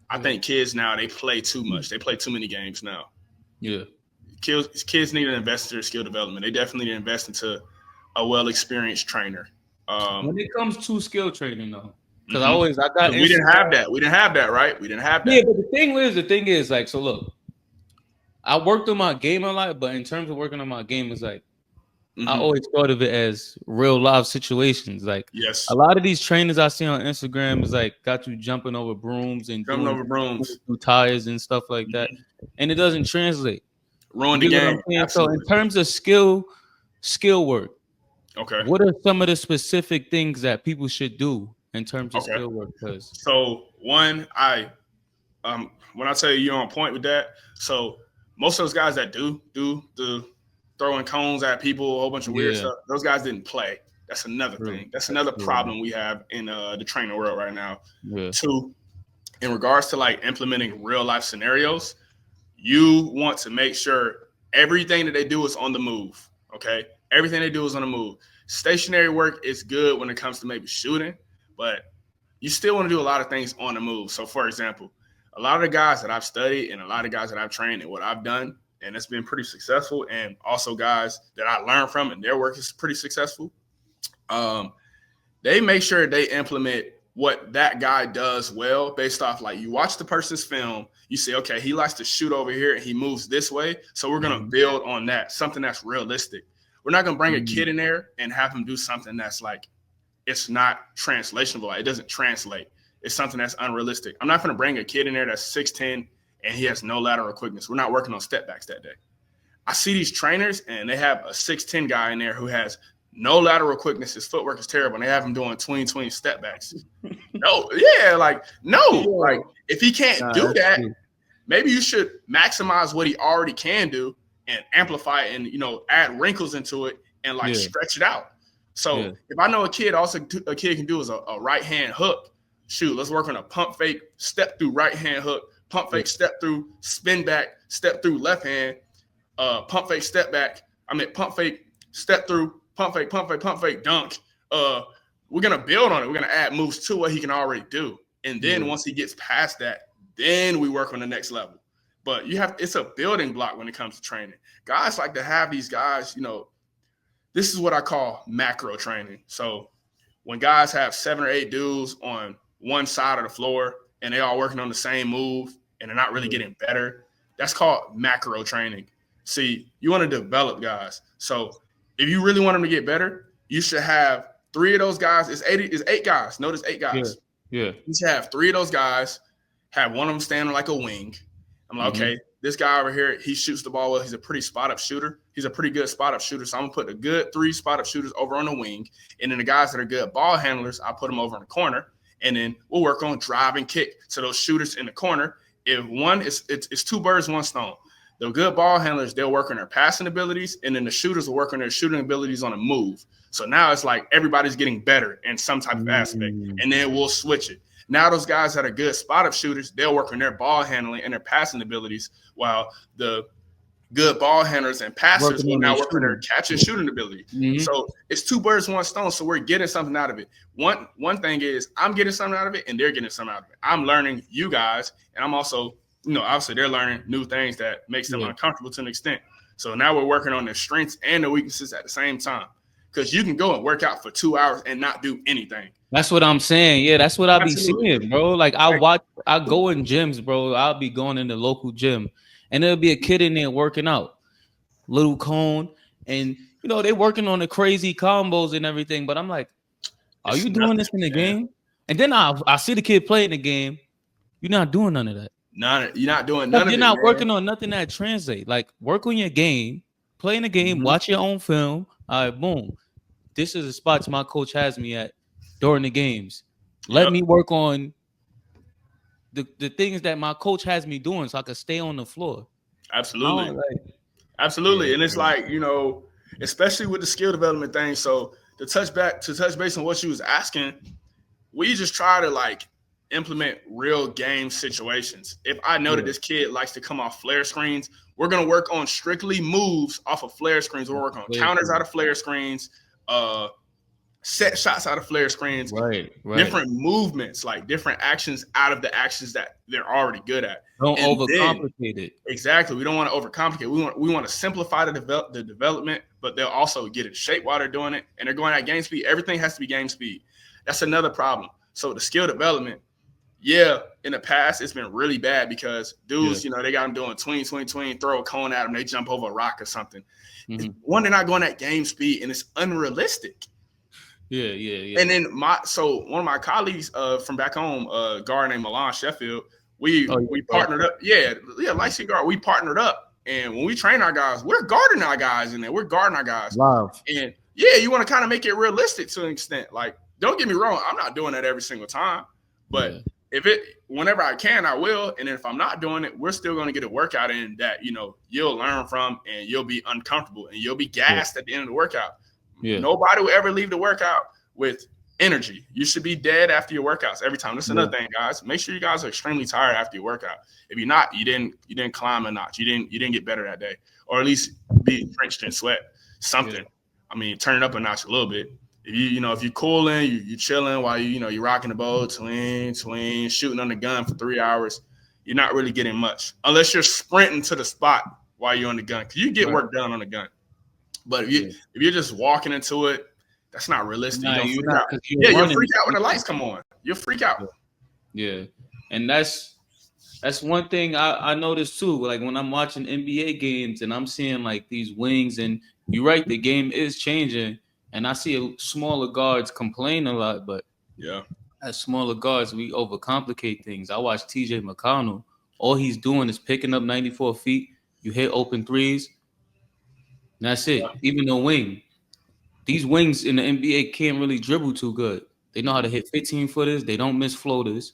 I Yeah. think kids now they play too much. They play too many games now. Yeah. Kids need to invest in their skill development. They definitely need to invest into a well experienced trainer. Um, When it comes to skill training, though, because mm-hmm. I got We didn't have Instagram. that. We didn't have that, right? We didn't have Yeah, that. but the thing is, like, so look, I worked on my game a lot, but in terms of working on my game, it's like I Mm-hmm. always thought of it as real life situations. Like a Yes, lot of these trainers I see on Instagram is like got you jumping over brooms and jumping doing over brooms, through tires and stuff like that, mm-hmm. and it doesn't translate. You Ruined the get what game. I'm saying? So in Absolutely. terms of skill work, Okay. what are some of the specific things that people should do in terms of Okay. skill work? Because So one, when I tell you you're on point with that, so most of those guys that do the throwing cones at people, a whole bunch of weird yeah, stuff, those guys didn't play. That's another true. thing. That's That's another true. problem we have in the training world right now. Yeah. Two, in regards to like implementing real life scenarios, you want to make sure everything that they do is on the move. Okay, everything they do is on the move. Stationary work is good when it comes to maybe shooting, but you still want to do a lot of things on the move. So, for example, a lot of the guys that I've studied and a lot of guys that I've trained and what I've done, and it's been pretty successful, and also guys that I learned from and their work is pretty successful. Um, they make sure they implement what that guy does well based off like you watch the person's film, you say, okay, he likes to shoot over here and he moves this way. So we're gonna Mhm. build on that, something that's realistic. We're not gonna bring a Mhm. kid in there and have him do something that's like it's not translationable. Like, it doesn't translate. It's something that's unrealistic. I'm not gonna bring a kid in there that's 6'10 and he has no lateral quickness. We're not working on step backs that day. I see these trainers and they have a 6'10 guy in there who has no lateral quickness. His footwork is terrible. And they have him doing 20 step backs. No, yeah, like, no. Like, Yo, if he can't nah, do that's that, true. maybe you should maximize what he already can do and amplify it and, add wrinkles into it and like Yeah, stretch it out. yeah, So if I know a kid can do is a right hand hook, shoot, let's work on a pump fake, step through right hand hook, pump yeah, fake, step through, spin back, step through left hand, pump fake, step back. Pump fake, step through, pump fake, dunk. Uh, we're gonna build on it. We're gonna add moves to what he can already do, and then yeah, once he gets past that, then we work on the next level. But it's a building block when it comes to training. Guys like to have these guys, this is what I call macro training. So when guys have 7 or 8 dudes on one side of the floor and they all working on the same move and they're not really Yeah. getting better, that's called macro training. See, you want to develop guys. So if you really want them to get better, you should have 3 of those guys. It's 8 guys. Notice 8 guys. Yeah. Yeah. You should have 3 of those guys, have one of them standing like a wing. I'm like, Mm-hmm. okay, this guy over here, he shoots the ball well. He's a pretty spot up shooter. He's a pretty good spot up shooter. So I'm gonna put the good 3 spot up shooters over on the wing, and then the guys that are good ball handlers, I put them over in the corner, and then we'll work on drive and kick. So those shooters in the corner, if one is it's 2 birds, 1 stone. The good ball handlers, they'll work on their passing abilities, and then the shooters will work on their shooting abilities on a move. So now it's like everybody's getting better in some type of aspect, and then we'll switch it. Now those guys that are good spot up shooters, they'll work on their ball handling and their passing abilities, while the good ball handlers and passers Working will on now their work on their shooting. catch and shooting ability. Mm-hmm. So it's 2 birds, 1 stone. So we're getting something out of it. One thing is I'm getting something out of it, and they're getting something out of it. I'm learning you guys, and I'm also, obviously they're learning new things that makes them uncomfortable to an extent. So now we're working on their strengths and their weaknesses at the same time. Because you can go and work out for 2 hours and not do anything. That's what I'm saying. Yeah, that's what I be Absolutely. seeing, bro. Like I go in gyms, bro. I'll be going in the local gym, and there'll be a kid in there working out, little cone, and they working on the crazy combos and everything. But I'm like, are It's you doing nothing, this in the man. game? And then I see the kid playing the game. You're not doing none of that. You're not doing none of it. You're not man. working on nothing that translate. Like work on your game, play in the game, watch your own film. All right, boom. This is the spots my coach has me at during the games. Let me work on the things that my coach has me doing so I can stay on the floor. Absolutely. Absolutely. And it's like, especially with the skill development thing. So to touch base on what you was asking, we just try to like implement real game situations. If I know that this kid likes to come off flare screens, we're going to work on strictly moves off of flare screens. We'll work on counters out of flare screens, set shots out of flare screens, different movements, like different actions out of the actions that they're already good at. Don't overcomplicate it. Exactly. We don't want to overcomplicate. We want to simplify the development, but they'll also get in shape while they're doing it. And they're going at game speed. Everything has to be game speed. That's another problem. So the skill development, in the past, it's been really bad because dudes, they got them doing tween, throw a cone at them, they jump over a rock or something. Mm-hmm. One, they're not going at game speed, and it's unrealistic. Yeah. And then one of my colleagues from back home, a guard named Milan Sheffield, we partnered up. Light skin guard. We partnered up, and when we train our guys, we're guarding our guys in there. We're guarding our guys. Love. And you want to kind of make it realistic to an extent. Like, don't get me wrong, I'm not doing that every single time, but whenever I can, I will. And if I'm not doing it, we're still going to get a workout in that you'll learn from, and you'll be uncomfortable, and you'll be gassed at the end of the workout. Nobody will ever leave the workout with energy. You should be dead after your workouts every time. That's another thing, guys. Make sure you guys are extremely tired after your workout. If you're not, you didn't climb a notch. You didn't get better that day, or at least be drenched in sweat. Something. I mean, turn it up a notch a little bit. If you're cooling, you chilling while you're rocking the boat, swing, shooting on the gun for 3 hours, you're not really getting much unless you're sprinting to the spot while you're on the gun, because you get work done on the gun. But if you're just walking into it, that's not realistic. You'll freak out when the lights come on. You'll freak out. Yeah. And that's one thing I noticed too. Like when I'm watching NBA games and I'm seeing like these wings, and you're right, the game is changing. And I see smaller guards complain a lot, but as smaller guards, we overcomplicate things. I watch TJ McConnell. All he's doing is picking up 94 feet. You hit open threes. And that's it. Even the wing. These wings in the NBA can't really dribble too good. They know how to hit 15-footers. They don't miss floaters.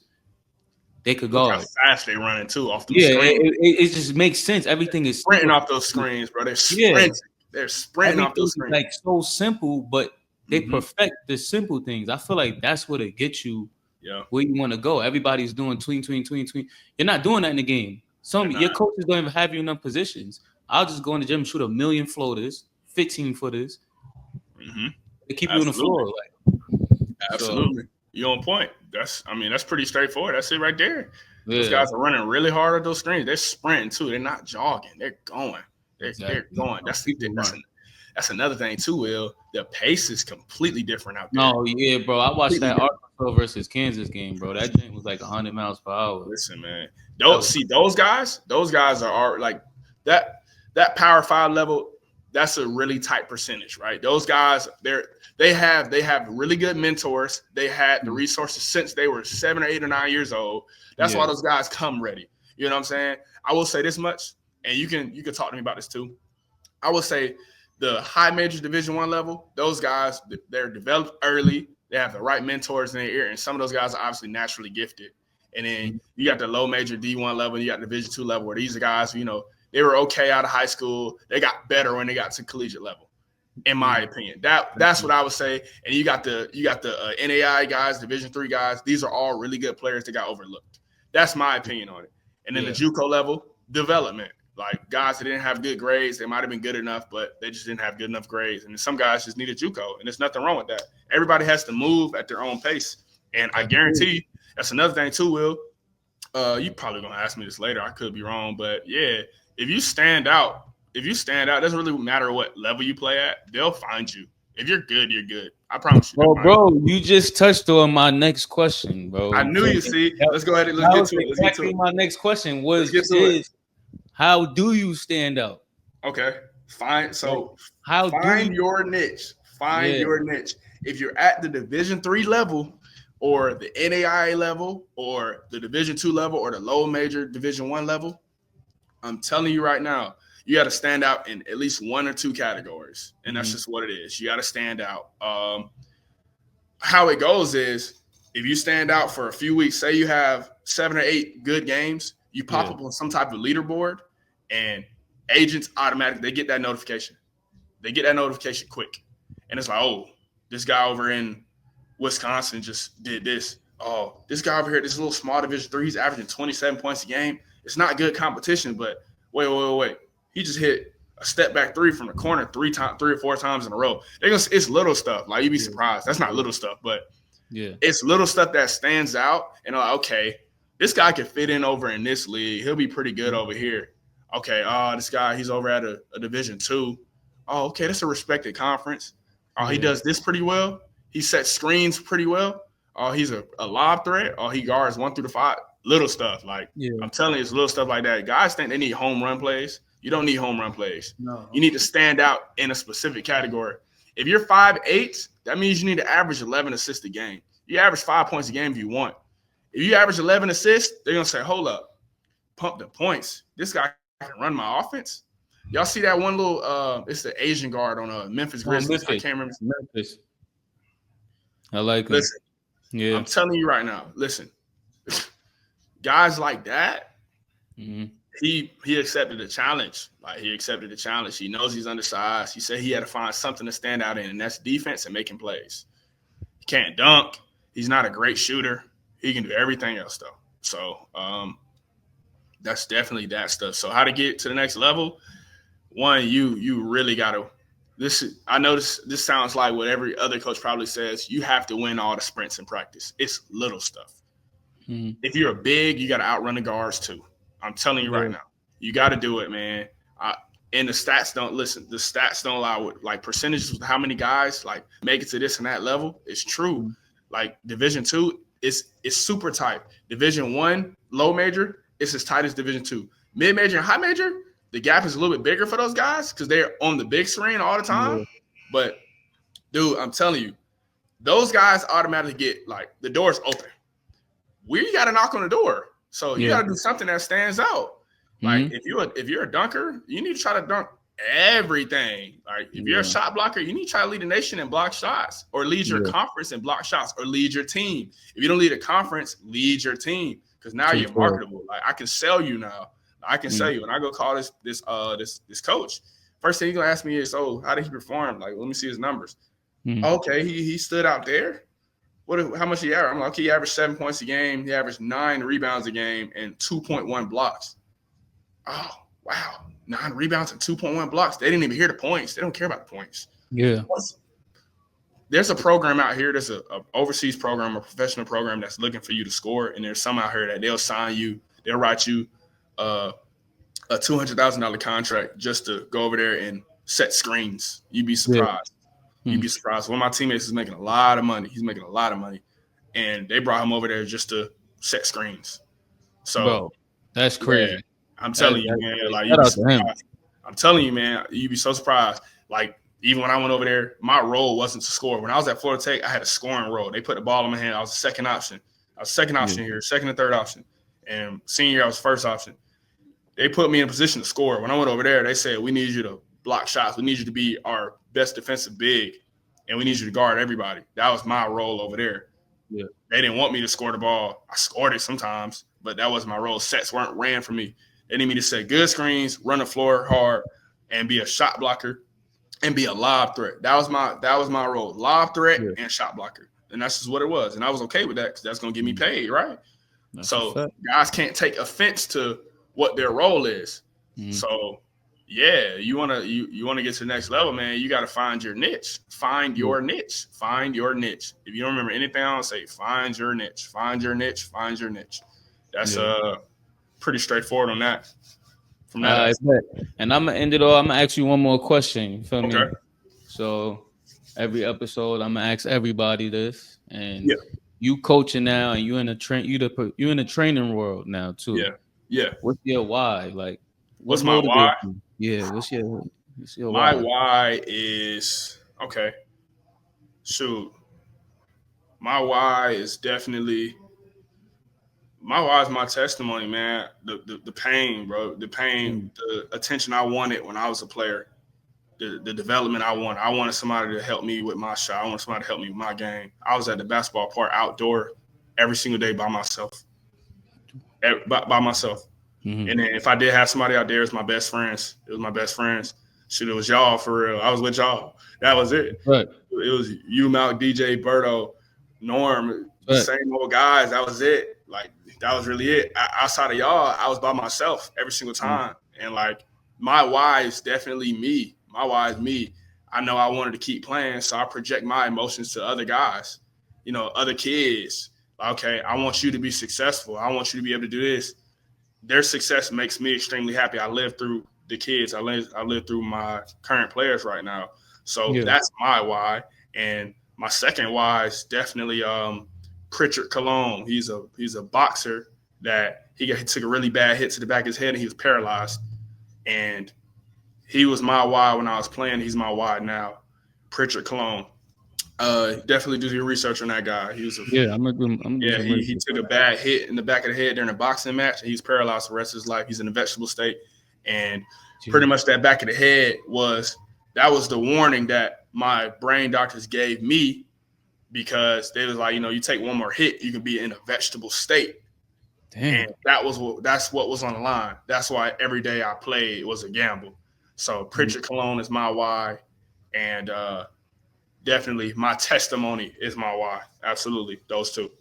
They could guard. Look how fast they running too off those screens. It just makes sense. Everything is sprinting off those screens, bro. They're sprinting. They're sprinting off those screens. Like so simple, but they perfect the simple things. I feel like that's what it gets you where you want to go. Everybody's doing tween. You're not doing that in the game. Your coaches don't even have you in them positions. I'll just go in the gym and shoot 1,000,000 floaters, 15-footers. They keep you on the floor. Absolutely. You're on point. That's pretty straightforward. That's it right there. Those guys are running really hard at those screens. They're sprinting too. They're not jogging. They're going. They're going. That's that's another thing too, Will. The pace is completely different out there. No, yeah, bro. I watched Completely that different. Arkansas versus Kansas game, bro. That thing was like 100 miles per hour. Listen, man. That Don't was see those guys are like that that power five level, that's a really tight percentage, right? Those guys, they have really good mentors. They had the resources since they were 7 or 8 or 9 years old. That's yeah, why those guys come ready. You know what I'm saying? I will say this much, and you can talk to me about this too. I would say the high major Division 1 level, those guys, they're developed early. They have the right mentors in their ear, and some of those guys are obviously naturally gifted. And then you got the low major D1 level, you got the Division 2 level, where these are guys, they were okay out of high school. They got better when they got to collegiate level, in my opinion. That's what I would say. And you got the NAI guys, Division 3 guys. These are all really good players that got overlooked. That's my opinion on it. And then the yeah. JUCO level, development. Like guys that didn't have good grades, they might have been good enough, but they just didn't have good enough grades. And some guys just needed JUCO, and there's nothing wrong with that. Everybody has to move at their own pace, and I That's true. guarantee that's another thing too. Will you probably gonna ask me this later? I could be wrong, but yeah, if you stand out, it doesn't really matter what level you play at. They'll find you. If you're good, you're good. I promise you, they'll Bro, find you. bro, you just touched on my next question, I bro. knew you. See, That, let's go ahead and let's that get was to it. Let's get to exactly it. my next question. Let's Was get to it. is how do you stand out? Okay. Fine. Like, So how do find you? your niche. Find Yeah, your niche. If you're at the Division 3 level or the NAIA level or the Division 2 level or the low major Division 1 level, I'm telling you right now, you got to stand out in at least one or two categories. And that's mm-hmm. just what it is. You got to stand out. How it goes is if you stand out for a few weeks, say you have 7 or 8 good games, you pop Yeah, up on some type of leaderboard, and agents automatically they get that notification. They get that notification quick, and it's like, oh, this guy over in Wisconsin just did this. Oh, this guy over here, this little small Division 3, he's averaging 27 points a game. It's not good competition, but wait. He just hit a step back three from the corner 3 or 4 times in a row. It's little stuff. Like you'd be yeah, surprised. That's not little stuff, but yeah, it's little stuff that stands out. And like, okay, this guy can fit in over in this league. He'll be pretty good over here. Okay, this guy, he's over at a Division 2. Oh, okay, that's a respected conference. Oh, he yeah, does this pretty well. He sets screens pretty well. Oh, he's a lob threat. Oh, he guards 1 through 5. Little stuff. Like yeah. I'm telling you, it's little stuff like that. Guys think they need home run plays. You don't need home run plays. No, You need to stand out in a specific category. If you're 5'8", that means you need to average 11 assists a game. You average 5 points a game if you want. If you average 11 assists, they're gonna say, "Hold up, pump the points. This guy can run my offense." Y'all see that one little? It's the Asian guard on Memphis Grizzlies. I Memphis, can't remember. Memphis. I like him. Listen, Yeah. I'm telling you right now. Listen, guys like that, Mm-hmm. he accepted the challenge. Like he accepted the challenge. He knows he's undersized. He said he had to find something to stand out in, and that's defense and making plays. He can't dunk. He's not a great shooter. He can do everything else though. So that's definitely that stuff. So how to get to the next level? One, you really gotta. I know this sounds like what every other coach probably says. You have to win all the sprints in practice. It's little stuff. Mm-hmm. If you're a big, you got to outrun the guards too. I'm telling you right Yeah. now, you got to do it, man. And the stats don't listen. The stats don't allow it. Like percentages of how many guys like make it to this and that level. It's true. Mm-hmm. Like Division 2, it's super tight. Division 1, low major, it's as tight as Division 2. Mid major and high major, the gap is a little bit bigger for those guys because they're on the big screen all the time. Yeah. But dude, I'm telling you, those guys automatically get like the door's open. We got to knock on the door. So you Yeah. got to do something that stands out. Like Mm-hmm. if you're a dunker, you need to try to dunk everything. Like if you're a Yeah. shot blocker, you need to try to lead the nation in block shots, or lead your Yeah. conference in block shots, or lead your team. If you don't lead a conference, lead your team because now Too you're far. marketable. Like I can sell you now. I can sell you. When I go call this coach, first thing he's gonna ask me is, "Oh, how did he perform? Like, let me see his numbers." Mm-hmm. Okay, he stood out there. How much he averaged? I'm like, okay, he averaged 7 points a game. He averaged 9 rebounds a game and 2.1 blocks. Oh, wow. 9 rebounds and 2.1 blocks. They didn't even hear the points. They don't care about the points. Yeah. There's a program out here. There's a overseas program, a professional program that's looking for you to score. And there's some out here that they'll sign you. They'll write you a $200,000 contract just to go over there and set screens. You'd be Yeah. surprised. You'd be surprised. One of my teammates is making a lot of money. He's making a lot of money, and they brought him over there just to set screens. So Bro, that's yeah, crazy. I'm telling you, That's man. crazy. Like you'd Shout be out to him. surprised. I'm telling you, man. You'd be so surprised. Like even when I went over there, my role wasn't to score. When I was at Florida Tech, I had a scoring role. They put the ball in my hand. I was the second option. I was second Yeah. option here, second and third option. And senior year, I was first option. They put me in a position to score. When I went over there, they said, we need you to block shots. We need you to be our best defensive big, and we need you to guard everybody. That was my role over there. Yeah. They didn't want me to score the ball. I scored it sometimes, but that was my role. Sets weren't ran for me. They need me to set good screens, run the floor hard, and be a shot blocker and be a lob threat. That was my role. Lob threat Yeah. and shot blocker. And that's just what it was. And I was okay with that because that's gonna get me paid, right? That's a So fact. guys can't take offense to what their role is. Mm-hmm. So yeah, you wanna get to the next level, man. You gotta find your niche. Find Yeah. your niche. Find your niche. If you don't remember anything else, say find your niche. Find your niche. Find your niche. That's Yeah. pretty straightforward on that. From that I aspect. bet. And I'm gonna end it all. I'm gonna ask you one more question. You feel Okay. me? So every episode, I'm gonna ask everybody this, and Yeah. you coaching now, and you in the training world now too. Yeah. Yeah. What's your why? Like, what What's my why? motivates you? Yeah. What's your My why? why is okay. Shoot. My why is definitely my why is my testimony, man. The pain, bro. The pain, Mm, the attention I wanted when I was a player. The development I wanted. I wanted somebody to help me with my shot. I wanted somebody to help me with my game. I was at the basketball park outdoor every single day by myself. By myself. mm-hmm. And then if I did have somebody out there, it was my best friends. It was my best friends. Shit, it was y'all for real. I was with y'all. That was it. Right. It was you, Malk, DJ, Berto, Norm, the Right. same old guys. That was it. Like that was really it. Outside of y'all, I was by myself every single Mm, time. And like my why is definitely me. My why is me. I know I wanted to keep playing, so I project my emotions to other guys, other kids. Okay, I want you to be successful. I want you to be able to do this. Their success makes me extremely happy. I live through the kids. I live through my current players right now. So yeah. that's my why. And my second why is definitely Pritchard Cologne. He's a boxer that he took a really bad hit to the back of his head and he was paralyzed. And he was my why when I was playing. He's my why now. Pritchard Cologne. Definitely do your research on that guy. He was a Yeah. I'm gonna do yeah, some he research took on a bad hit in the back of the head during a boxing match, and he's paralyzed the rest of his life. He's in a vegetable state, and pretty that. much that back of the head was the warning that my brain doctors gave me because they was like, you take one more hit, you can be in a vegetable state, and Damn. that's what was on the line. That's why every day I played was a gamble. So Mm. Pritchard Cologne is my why, and definitely my testimony is my why. Absolutely, those two.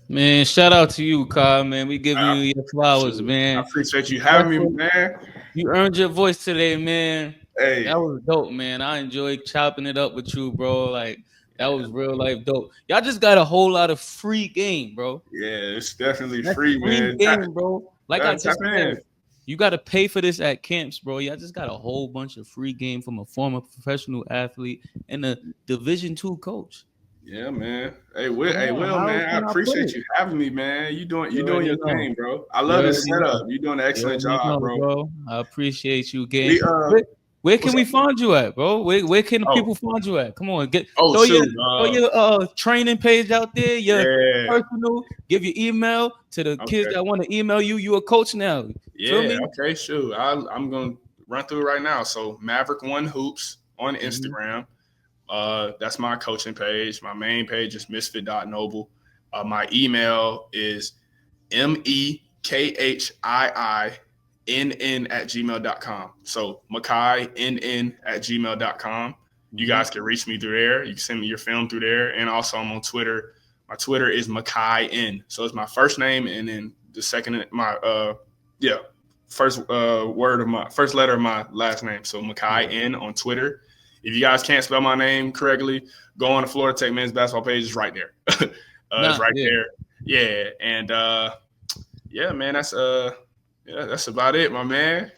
Man, shout out to you, Kyle. Man, we giving I, you your flowers, I man. appreciate you having me, Also, man. you earned your voice today, man. Hey, That was dope, man. I enjoyed chopping it up with you, bro. Like that was real life dope. Y'all just got a whole lot of free game, bro. yeah, it's definitely That's free, free man. Tap, game, bro. Like I tap just in. said, you got to pay for this at camps, bro. Y'all just got a whole bunch of free game from a former professional athlete and a Division II coach. Yeah, man. Hey, Come on, Will, how man. else I can I put appreciate it? you having me, man. You doing You you doing already your know. thing, bro. I You love this already setup. know. You doing an You excellent already job, know, bro. bro. I appreciate you, gang. We Where can what's we up? find you at, bro? Where can the Oh, people find you at? Come on, oh, throw your shoot. training page out there, your Yeah. personal, give your email to the kids Okay. that want to email you. You a coach now. Feel Yeah. me? Okay. Shoot. I'm gonna run through it right now. So Maverick1 Hoops on Mhm. Instagram. That's my coaching page. My main page is misfit.noble. My email is mekhii at gmail.com. So mckii at gmail.com. You Mhm. guys can reach me through there. You can send me your film through there. And also I'm on Twitter. My Twitter is mckii. So it's my first name and then the second my yeah, first word of my first letter of my last name. So Yeah. mckii on Twitter. If you guys can't spell my name correctly, go on the Florida Tech men's basketball page. It's right there. It's Nah, right yeah. there. Yeah, and yeah, man, that's about it, my man.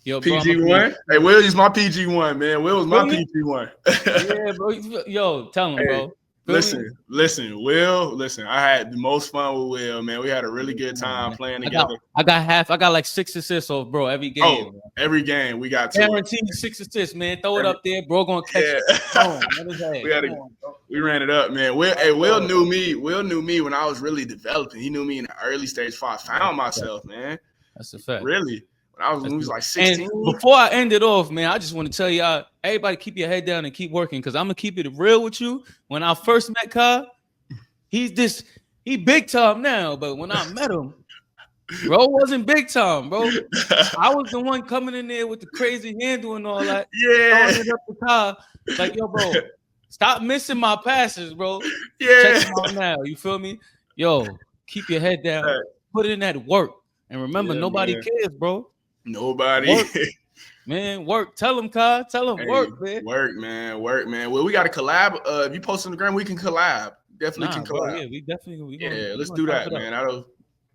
Yo, bro, I'm gonna be PG1. Hey, Will is my PG1, man. Will was my really? PG1. Yeah, bro. Yo, tell him, Hey, bro. Feel me? listen. I had the most fun with Will, man. We had a really good Yeah, time man. playing I got together. I got half. I got like 6 assists off, bro. Every Oh, game, bro. every game we got to it. Guaranteed 6 assists, man. Throw it Every, up there, bro. Gonna catch it. yeah, Boom. Let his we head. had Come a on, bro. we ran it up, man. Will, Let's hey, Will go. knew me. Will knew me when I was really developing. He knew me in the early stage before I That's found a fact. myself, man. That's a fact. Really, when we was like And 16. before I end it off, man, I just want to tell y'all, everybody keep your head down and keep working, because I'm gonna keep it real with you. When I first met Kyle, he big time now, but when I met him, bro wasn't big time, bro. I was the one coming in there with the crazy handle and all that, Yeah, throwing it up the car. Like, yo, bro, stop missing my passes, bro. Check yeah, him out now. You feel me? Yo, keep your head down, put in that work. And remember, yeah, nobody man. cares, bro. Nobody. Work, man, work. Tell him, Kyle. Tell him, Hey, work, man. work, man. Well, we got to collab. If you post on the gram, we can collab. Definitely can Nah, bro. collab. Yeah, Yeah, we let's gonna do chop that, it up. man. That'll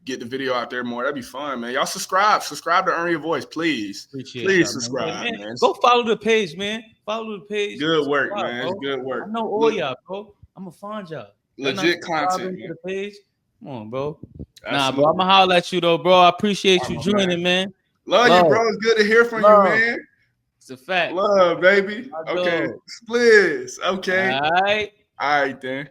get the video out there more. That'd be fun, man. Y'all subscribe to Earn Your Voice, please. Appreciate Please y'all, man. Yeah, subscribe, man. man. Go follow the page, man. Follow the page. Good work, Subscribe, man. It's bro. good I work. know all y'all, bro. I'm gonna find y'all. Y'all not Legit content, subscribing to man. the page? Come on, bro. Nah, bro. I'm Absolutely. gonna holler at you though, bro. I appreciate All you right, my man. joining, man. Love you, Love, bro. It's good to hear from you, love. man. It's a fact. Love, baby. My Okay. dog. Splits. Okay. All right. All right, then.